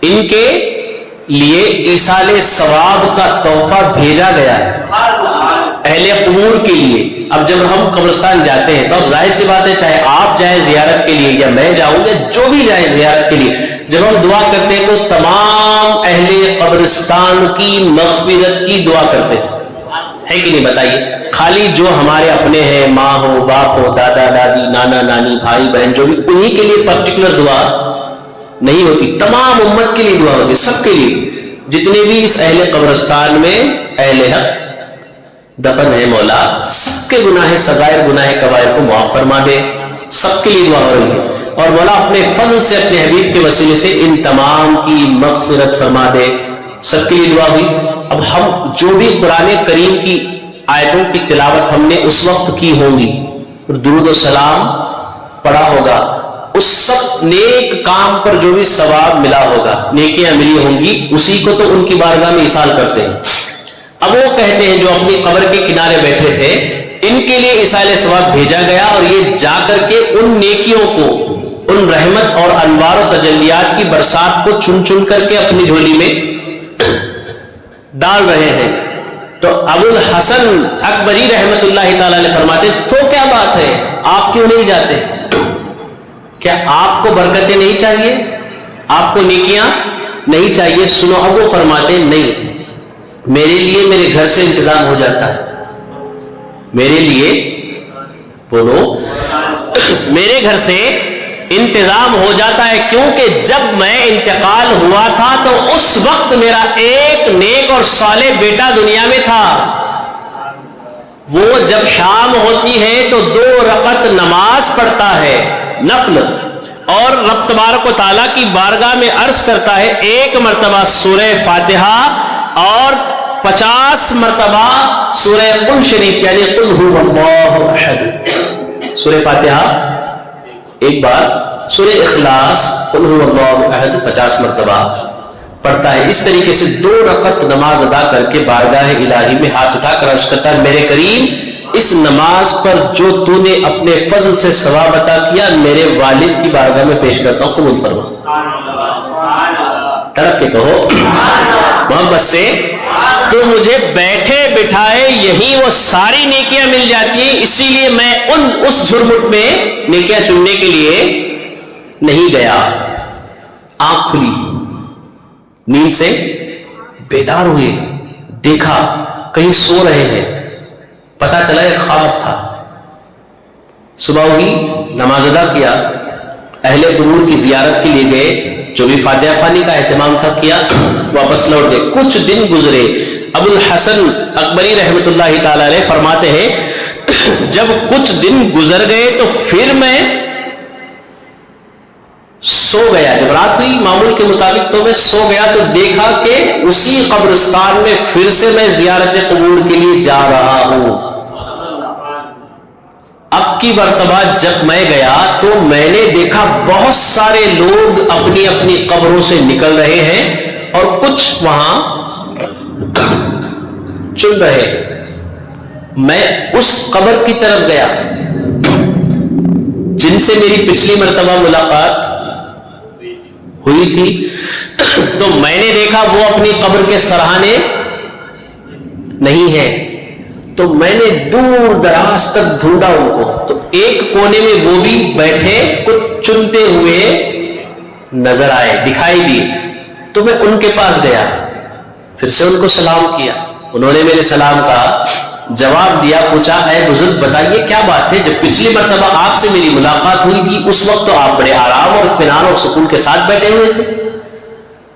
ان کے لیے ایصال ثواب کا تحفہ بھیجا گیا ہے اہل قبور کے لیے۔ اب جب ہم قبرستان جاتے ہیں تو اب ظاہر سی بات ہے، چاہے آپ جائیں زیارت کے لیے یا میں جاؤں یا جو بھی جائیں زیارت کے لیے، جب ہم دعا کرتے ہیں تو تمام اہل قبرستان کی مغفرت کی دعا کرتے ہیں، ہے کہ نہیں؟ بتائیے، خالی جو ہمارے اپنے ہیں، ماں ہو، باپ ہو، دادا دادی، نانا نانی، بھائی بہن، جو بھی، انہی کے لیے پرٹیکولر دعا نہیں ہوتی، تمام امت کے لیے دعا ہوتی، سب کے لیے، جتنے بھی اس اہل قبرستان میں اہل حق دفن ہے، مولا سب کے گناہ صغائر گناہ کبائر کو معاف فرما دے، سب کے لیے دعا ہو رہی ہے، اور مولا اپنے فضل سے، اپنے حبیب کے وسیلے سے ان تمام کی مغفرت فرما دے، سب کے لیے دعا ہوئی۔ اب ہم جو بھی قرآن کریم کی آیتوں کی تلاوت ہم نے اس وقت کی ہوگی اور درود و سلام پڑھا ہوگا، اس سب نیک کام پر جو بھی ثواب ملا ہوگا، نیکیاں ملی ہوں گی، اسی کو تو ان کی بارگاہ میں ایصال کرتے ہیں۔ اب وہ کہتے ہیں جو اپنی قبر کے کنارے بیٹھے تھے، ان کے لیے ایصال ثواب بھیجا گیا، اور یہ جا کر کے ان نیکیوں کو، ان رحمت اور انوار و تجلیات کی برسات کو چن چن کر کے اپنی جھولی میں ڈال رہے ہیں۔ تو ابو الحسن اکبری رحمت اللہ تعالی علیہ فرماتے، تو کیا بات ہے، آپ کیوں نہیں جاتے؟ کیا آپ کو برکتیں نہیں چاہیے؟ آپ کو نیکیاں نہیں چاہیے؟ سنو، اب وہ فرماتے، نہیں، میرے لیے میرے گھر سے انتظام ہو جاتا ہے، میرے لیے، بولو، میرے گھر سے انتظام ہو جاتا ہے، کیونکہ جب میں انتقال ہوا تھا تو اس وقت میرا ایک نیک اور صالح بیٹا دنیا میں تھا، وہ جب شام ہوتی ہے تو 2 رکعت نماز پڑھتا ہے نفل، اور رب تبارک و تعالیٰ کی بارگاہ میں عرض کرتا ہے، 1 مرتبہ سورہ فاتحہ اور 50 مرتبہ سورہ قل شریف، یعنی قل هو اللہ احد، سورہ فاتحہ ایک بار، سورہ اخلاص قل هو اللہ احد 50 مرتبہ، پڑھتا ہے. اس طریقے سے 2 رکعت نماز ادا کر کے بارگاہ الہی میں ہاتھ اٹھا کر عرض کرتا ہے میرے کریم اس نماز پر جو تو نے اپنے فضل سے ثواب عطا کیا میرے والد کی بارگاہ میں پیش کرتا ہوں قبول فرما. تڑپ کے کہو محبت سے. تو مجھے بیٹھے بٹھائے یہی وہ ساری نیکیاں مل جاتی ہیں, اسی لیے میں اس جھرمٹ میں نیکیاں چننے کے لیے نہیں گیا. آنکھ کھلی, نیند سے بیدار ہوئے, دیکھا کہیں سو رہے ہیں, پتا چلا ایک خواب تھا. صبح ہوئی, نماز ادا کیا, اہل قبور کی زیارت کے لیے گئے, جو بھی فاتحہ خوانی کا اہتمام تھا کیا, واپس لوٹ گئے. کچھ دن گزرے. ابو الحسن اکبری رحمۃ اللہ تعالی علیہ فرماتے ہیں جب کچھ دن گزر گئے تو پھر میں سو گیا. جب رات ہوئی معمول کے مطابق تو میں سو گیا تو دیکھا کہ اسی قبرستان میں پھر سے میں زیارت قبور کے لیے جا رہا ہوں. اب کی مرتبہ جب میں گیا تو میں نے دیکھا بہت سارے لوگ اپنی اپنی قبروں سے نکل رہے ہیں اور کچھ وہاں چن رہے. میں اس قبر کی طرف گیا جن سے میری پچھلی مرتبہ ملاقات ہوئی تھی, تو میں نے دیکھا وہ اپنی قبر کے سرہانے نہیں ہے. تو میں نے دور دراز تک ڈھونڈا ان کو, تو ایک کونے میں وہ بھی بیٹھے کچھ چنتے ہوئے نظر آئے, دکھائی دیے. تو میں ان کے پاس گیا, پھر سے ان کو سلام کیا. انہوں نے میرے سلام کا جواب دیا. پوچھا اے بزرگ بتائیے کیا بات ہے, جب پچھلی مرتبہ آپ سے میری ملاقات ہوئی تھی اس وقت تو آپ بڑے آرام اور اطمینان اور سکون کے ساتھ بیٹھے ہوئے تھے.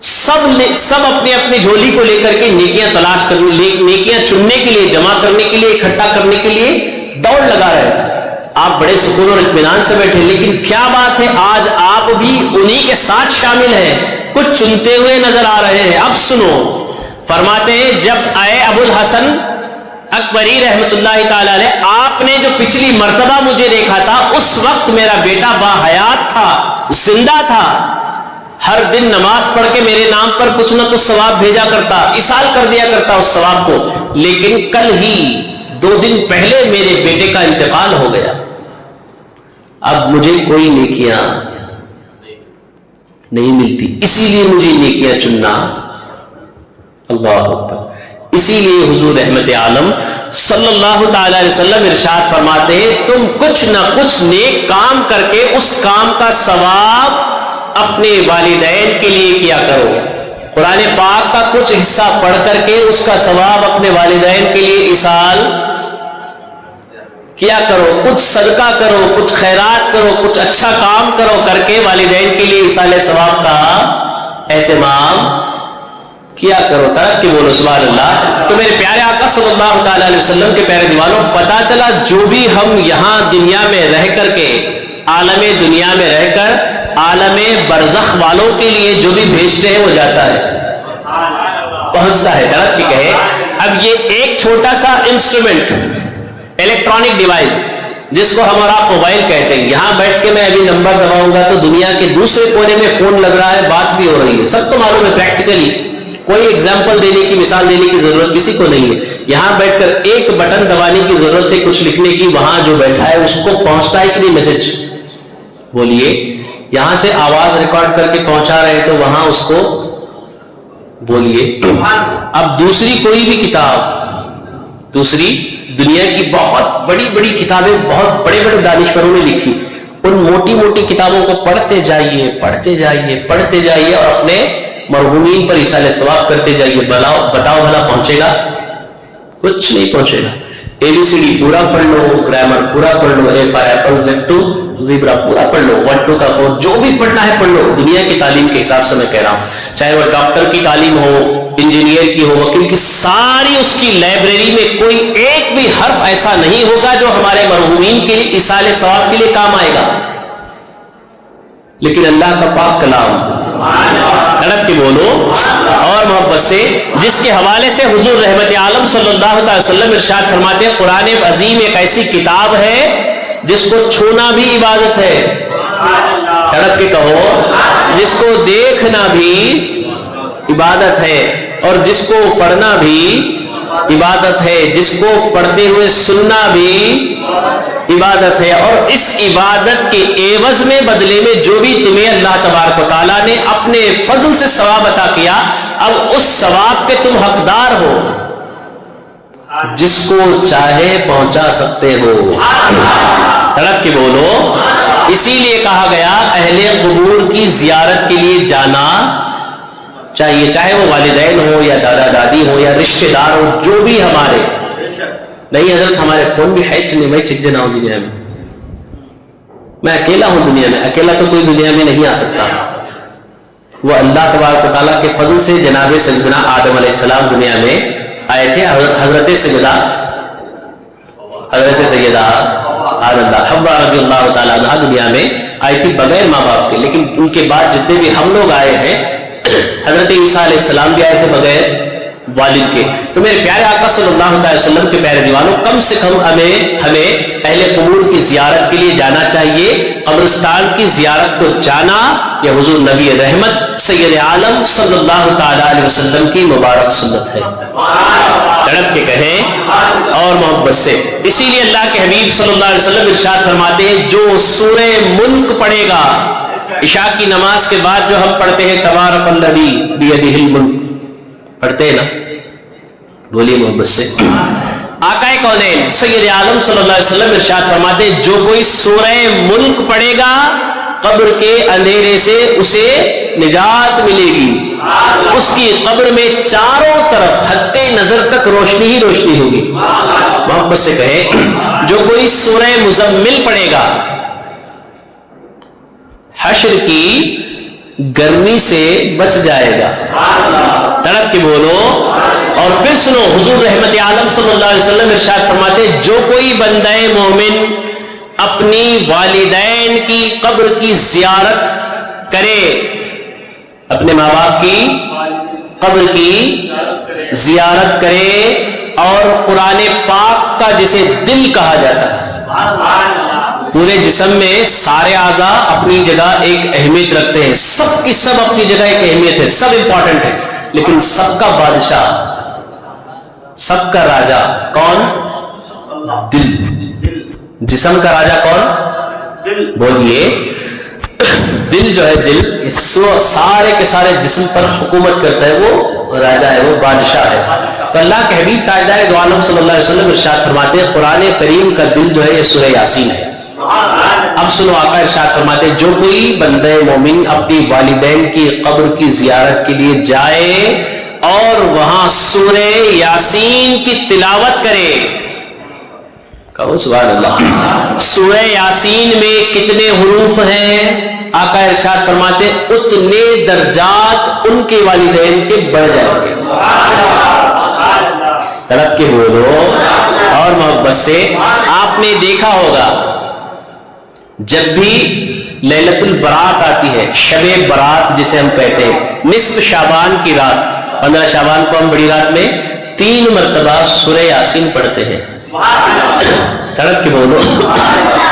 سب اپنی اپنی جھولی کو لے کر کے نیکیاں تلاش کرنے, نیکیاں چننے کے لیے, جمع کرنے کے لیے, اکٹھا کرنے کے لیے دوڑ لگا رہے. آپ بڑے سکون اور اطمینان سے بیٹھے, لیکن کیا بات ہے آج آپ بھی انہی کے ساتھ شامل ہیں, کچھ چنتے ہوئے نظر آ رہے ہیں. اب سنو, فرماتے ہیں جب آئے ابو الحسن اکبری رحمت اللہ تعالی علیہ, آپ نے جو پچھلی مرتبہ مجھے دیکھا تھا اس وقت میرا بیٹا باحیات تھا, زندہ تھا, ہر دن نماز پڑھ کے میرے نام پر کچھ نہ کچھ ثواب بھیجا کرتا, ایصال کر دیا کرتا اس ثواب کو. لیکن کل ہی 2 دن پہلے میرے بیٹے کا انتقال ہو گیا. اب مجھے کوئی نیکیاں نہیں ملتی, اسی لیے مجھے نیکیاں چننا. اللہ اکبر. اسی لیے حضور رحمت عالم صلی اللہ تعالی علیہ وسلم ارشاد فرماتے ہیں تم کچھ نہ کچھ نیک کام کر کے اس کام کا ثواب اپنے والدین کے لیے کیا کرو. قرآن پاک کا کچھ حصہ پڑھ کر کے اس کا ثواب اپنے والدین کے لیے ایصال کیا کرو, کچھ صدقہ کرو, کچھ خیرات کرو, کچھ اچھا کام کرو, کر کے والدین کے لیے ایصال ثواب کا اہتمام کیا کرو. ترک کے بولو سبحان اللہ. تو میرے پیارے آقا صلی اللہ تعالی علیہ وسلم کے پیارے دیوانوں, پتا چلا جو بھی ہم یہاں دنیا میں رہ کر کے, عالم دنیا میں رہ کر عالم برزخ والوں کے لیے جو بھی بھیجتے ہیں وہ جاتا ہے, پہنچتا ہے. درد کی کہے اب یہ ایک چھوٹا سا انسٹرومنٹ, الیکٹرانک ڈیوائس جس کو ہم اور آپ موبائل کہتے ہیں, یہاں بیٹھ کے میں ابھی نمبر دباؤں گا تو دنیا کے دوسرے کونے میں فون لگ رہا ہے, بات بھی ہو رہی ہے, سب کو معلوم ہے. پریکٹیکلی کوئی ایگزامپل دینے کی, مثال دینے کی ضرورت کسی کو نہیں ہے. یہاں بیٹھ کر ایک بٹن دبانے کی ضرورت ہے کچھ لکھنے کی, وہاں جو بیٹھا ہے اس کو پہنچتا ہے کہ نہیں میسج. بولیے, یہاں سے آواز ریکارڈ کر کے پہنچا رہے تو وہاں اس کو بولیے. اب دوسری کوئی بھی کتاب, دوسری دنیا کی بہت بڑی بڑی کتابیں بہت بڑے بڑے دانشوروں نے لکھی, ان موٹی موٹی کتابوں کو پڑھتے جائیے, پڑھتے جائیے, پڑھتے جائیے اور اپنے مرحومین پر ایصال ثواب کرتے جائیے. بتاؤ بھلا پہنچے گا؟ کچھ نہیں پہنچے گا. ABCD پورا پڑھ لو, گرامر پورا پڑھ لو, A for apple, Z to zebra پورا پڑھ لو, 1 2 کا 4 جو بھی پڑھنا ہے پڑھ لو. دنیا کی تعلیم کے حساب سے میں کہہ رہا ہوں, چاہے وہ ڈاکٹر کی تعلیم ہو, انجینئر کی ہو, وکیل کی, ساری اس کی لائبریری میں کوئی ایک بھی حرف ایسا نہیں ہوگا جو ہمارے مرحومین کے لیے ایصال ثواب کے لیے کام آئے گا. لیکن اللہ کا پاک کلام, لڑک کے بولو اور محبت سے, جس کے حوالے سے حضور رحمت عالم صلی اللہ علیہ وسلم ارشاد فرماتے ہیں قرآن عظیم ایک ایسی کتاب ہے جس کو چھونا بھی عبادت ہے. لڑک کے کہو, جس کو دیکھنا بھی عبادت ہے، اور جس کو پڑھنا بھی عبادت ہے، جس کو پڑھتے ہوئے سننا بھی عبادت ہے، اور اس عبادت کے عوض میں بدلے میں جو بھی تمہیں اللہ تبارک و تعالیٰ نے اپنے فضل سے ثواب عطا کیا، اب اس ثواب کے تم حقدار ہو، جس کو چاہے پہنچا سکتے ہو۔ تڑپ کے بولو۔ اسی لیے کہا گیا اہل قبور کی زیارت کے لیے جانا چاہیے، چاہے وہ والدین ہو یا دادا دادی ہو یا رشتہ دار ہو، جو بھی ہمارے نہیں حضرت ہمارے کون بھی ہے چلے میں چک دینا ہوں دنیا میں، میں اکیلا ہوں دنیا میں، اکیلا تو کوئی دنیا میں نہیں آ سکتا۔ وہ اللہ تبارک و تعالیٰ کے فضل سے جناب سیدنا آدم علیہ السلام دنیا میں آئے تھے، حضرت سیدہ حوا رضی اللہ تعالیٰ عنہ دنیا میں آئی تھی بغیر ماں باپ کے، لیکن ان کے بعد جتنے بھی ہم لوگ آئے ہیں، حضرت عیسیٰ علیہ السلام بھی آئے تھے بغیر والد کے۔ تو میرے پیارے آقا صلی اللہ علیہ وسلم کے پیارے دیوانوں، کم سے کم ہمیں اہل قبور کی زیارت کے لیے جانا چاہیے۔ قبرستان کی زیارت کو جانا یہ حضور نبی رحمت سید عالم صلی اللہ تعالی علیہ وسلم کی مبارک سنت ہے۔ تڑپ کے کہیں اور محبت سے۔ اسی لیے اللہ کے حبیب صلی اللہ علیہ وسلم ارشاد فرماتے ہیں، جو سورہ ملک پڑھے گا، عشاء کی نماز کے بعد جو ہم پڑھتے ہیں تبارک الذی بیدہ الملک، پڑھتے ہیں نا، بولیے محبت سے۔ آقا کونین سید عالم صلی اللہ علیہ وسلم ارشاد فرماتے ہیں، جو کوئی سورہ ملک پڑھے گا قبر کے اندھیرے سے اسے نجات ملے گی، اس کی قبر میں چاروں طرف حد نظر تک روشنی ہی روشنی ہوگی۔ محبت سے کہیں، جو کوئی سورہ مزمل پڑھے گا حشر کی گرمی سے بچ جائے گا۔ تڑپ کے بولو۔ اور پھر سنو، حضور رحمت عالم صلی اللہ علیہ وسلم ارشاد فرماتے، جو کوئی بندہ مومن اپنی والدین کی قبر کی زیارت کرے، اپنے ماں باپ کی قبر کی زیارت کرے، اور قرآن پاک کا جسے دل کہا جاتا ہے، پورے جسم میں سارے اعضاء اپنی جگہ ایک اہمیت رکھتے ہیں، سب کی سب اپنی جگہ ایک اہمیت ہے، سب امپورٹنٹ ہے، لیکن سب کا بادشاہ، سب کا راجا کون؟ دل۔ جسم کا راجا کون؟ بولیے۔ دل جو ہے، دل سارے کے سارے جسم پر حکومت کرتا ہے، وہ راجا ہے، وہ بادشاہ ہے۔ تو اللہ کے حبیب تاجدار دو عالم صلی اللہ علیہ وسلم ارشاد فرماتے ہیں، قرآن کریم کا دل جو ہے یہ سورہ یاسین ہے۔ اب سنو، آقا ارشاد فرماتے ہیں، جو کوئی بندہ مومن اپنی والدین کی قبر کی زیارت کے لیے جائے اور وہاں سورہ یاسین کی تلاوت کرے، کہو سبحان اللہ۔ سورہ یاسین میں کتنے حروف ہیں؟ آقا ارشاد فرماتے ہیں، اتنے درجات ان کے والدین کے بڑھ جائیں گے۔ تڑپ کے بولو اور محبت سے۔ آپ نے دیکھا ہوگا جب بھی لیلۃ البرات آتی ہے، شب برات جسے ہم کہتے ہیں، نصف شعبان کی رات، 15 شعبان کو ہم بڑی رات میں 3 مرتبہ سورہ یاسین پڑھتے ہیں۔ تڑپ کے بولو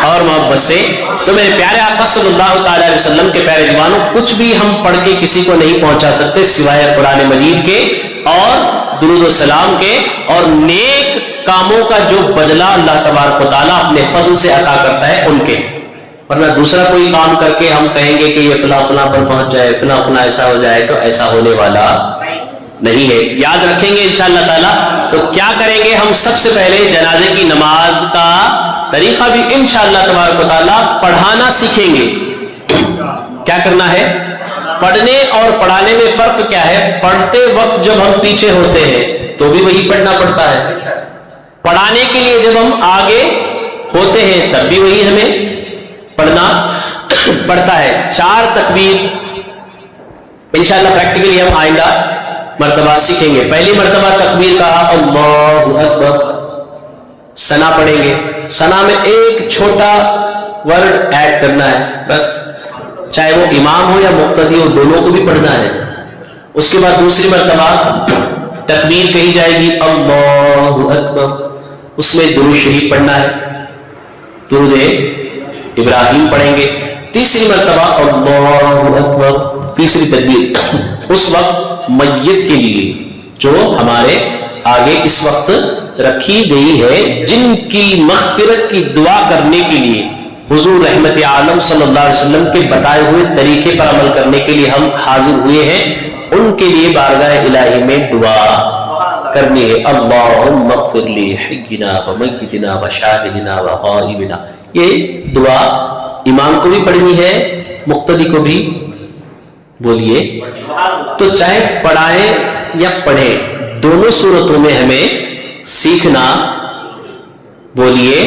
اور محبت سے۔ تو میرے پیارے آقا صلی اللہ تعالی علیہ وسلم کے پیارے دیوانوں، کچھ بھی ہم پڑھ کے کسی کو نہیں پہنچا سکتے سوائے قرآن مجید کے اور درود و سلام کے، اور نیک کاموں کا جو بدلہ اللہ تبارک و تعالیٰ اپنے فضل سے عطا کرتا ہے ان کے، ورنہ دوسرا کوئی کام کر کے ہم کہیں گے کہ یہ فلاں فلاں پر پہنچ جائے، فلاں فلاں ایسا ہو جائے، تو ایسا ہونے والا نہیں ہے۔ یاد رکھیں گے انشاءاللہ تعالیٰ۔ تو کیا کریں گے ہم؟ سب سے پہلے جنازے کی نماز کا طریقہ بھی انشاءاللہ تبارک و تعالیٰ پڑھانا سیکھیں گے۔ کیا کرنا ہے؟ پڑھنے اور پڑھانے میں فرق کیا ہے؟ پڑھتے وقت جب ہم پیچھے ہوتے ہیں تو بھی وہی پڑھنا پڑتا ہے، پڑھانے کے لیے جب ہم آگے ہوتے ہیں تب بھی وہی ہمیں پڑھنا پڑتا ہے۔ 4 تکبیر انشاءاللہ پریکٹیکلی ہم آئندہ مرتبہ سیکھیں گے۔ پہلی مرتبہ تکبیر کہا اللہ اکبر، ثنا پڑھیں گے، ثنا میں ایک چھوٹا ورڈ ایڈ کرنا ہے بس، چاہے وہ امام ہو یا مقتدی ہو، دونوں کو بھی پڑھنا ہے۔ اس کے بعد دوسری مرتبہ تکبیر کہی جائے گی اللہ اکبر، اس میں درود شریف پڑھنا ہے، درود ابراہیم پڑھیں گے۔ تیسری مرتبہ اللہ اکبر، تیسری تدبیر اس وقت میت کے لیے جو ہمارے آگے اس وقت رکھی گئی ہے، جن کی مغفرت کی دعا کرنے کے لیے حضور رحمت عالم صلی اللہ علیہ وسلم کے بتائے ہوئے طریقے پر عمل کرنے کے لیے ہم حاضر ہوئے ہیں، ان کے لیے بارگاہ الہی میں دعا کرنی ہے. اللہم اغفر لی حینا و میتنا و شاہدنا و غائبنا. یہ دعا امام کو بھی پڑھنی ہے، مقتدی کو بھی. بولیے. تو چاہے پڑھائیں یا پڑھیں، دونوں صورتوں میں ہمیں سیکھنا. بولیے.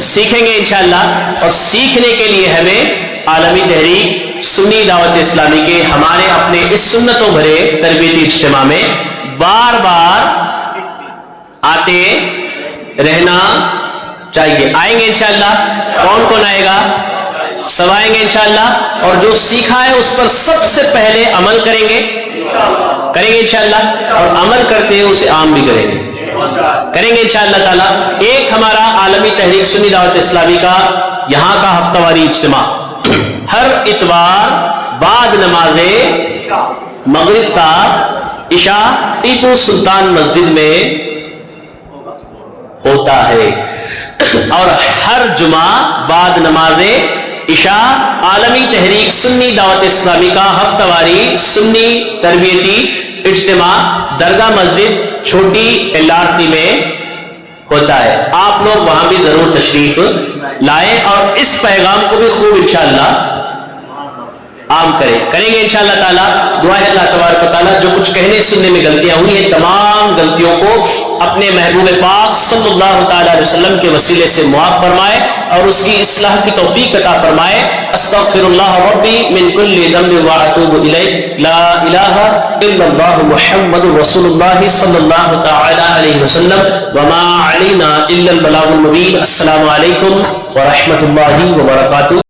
سیکھیں گے انشاءاللہ، اور سیکھنے کے لیے ہمیں عالمی تحریک سنی دعوت اسلامی کے ہمارے اپنے اس سنتوں بھرے تربیتی اجتماع میں بار بار آتے رہنا چاہیے. آئیں گے انشاءاللہ. کون کون آئے گا؟ سب آئیں گے انشاءاللہ. اور جو سیکھا ہے اس پر سب سے پہلے عمل کریں گے انشاءاللہ، اور عمل کرتے ہیں اسے عام بھی کریں گے انشاءاللہ تعالی. ایک ہمارا عالمی تحریک سنی دعوت اسلامی کا یہاں کا ہفتہ واری اجتماع ہر اتوار بعد نماز مغرب کا عشاء ٹیپو سلطان مسجد میں ہوتا ہے، اور ہر جمعہ بعد نماز عشاء عالمی تحریک سنی دعوت اسلامی کا ہفتہ واری سنی تربیتی اجتماع درگاہ مسجد چھوٹی LRT میں ہوتا ہے. آپ لوگ وہاں بھی ضرور تشریف لائیں، اور اس پیغام کو بھی خوب انشاءاللہ عام کریں گے انشاءاللہ تعالیٰ. دعا ہے اللہ تبارک و تعالیٰ جو کچھ کہنے سننے میں غلطیاں ہوئی ہیں، تمام غلطیوں کو اپنے محبوب پاک صلی اللہ تعالیٰ علیہ وسلم کے وسیلے سے معاف فرمائے اور اس کی اصلاح کی توفیق عطا فرمائے. استغفر اللہ ربی من کل ذنب واتوب الیہ، لا الہ الا اللہ محمد رسول اللہ صلی اللہ تعالیٰ علیہ وسلم، وما علینا الا البلاغ المبین. السلام علیکم ورحمۃ اللہ وبرکاتہ.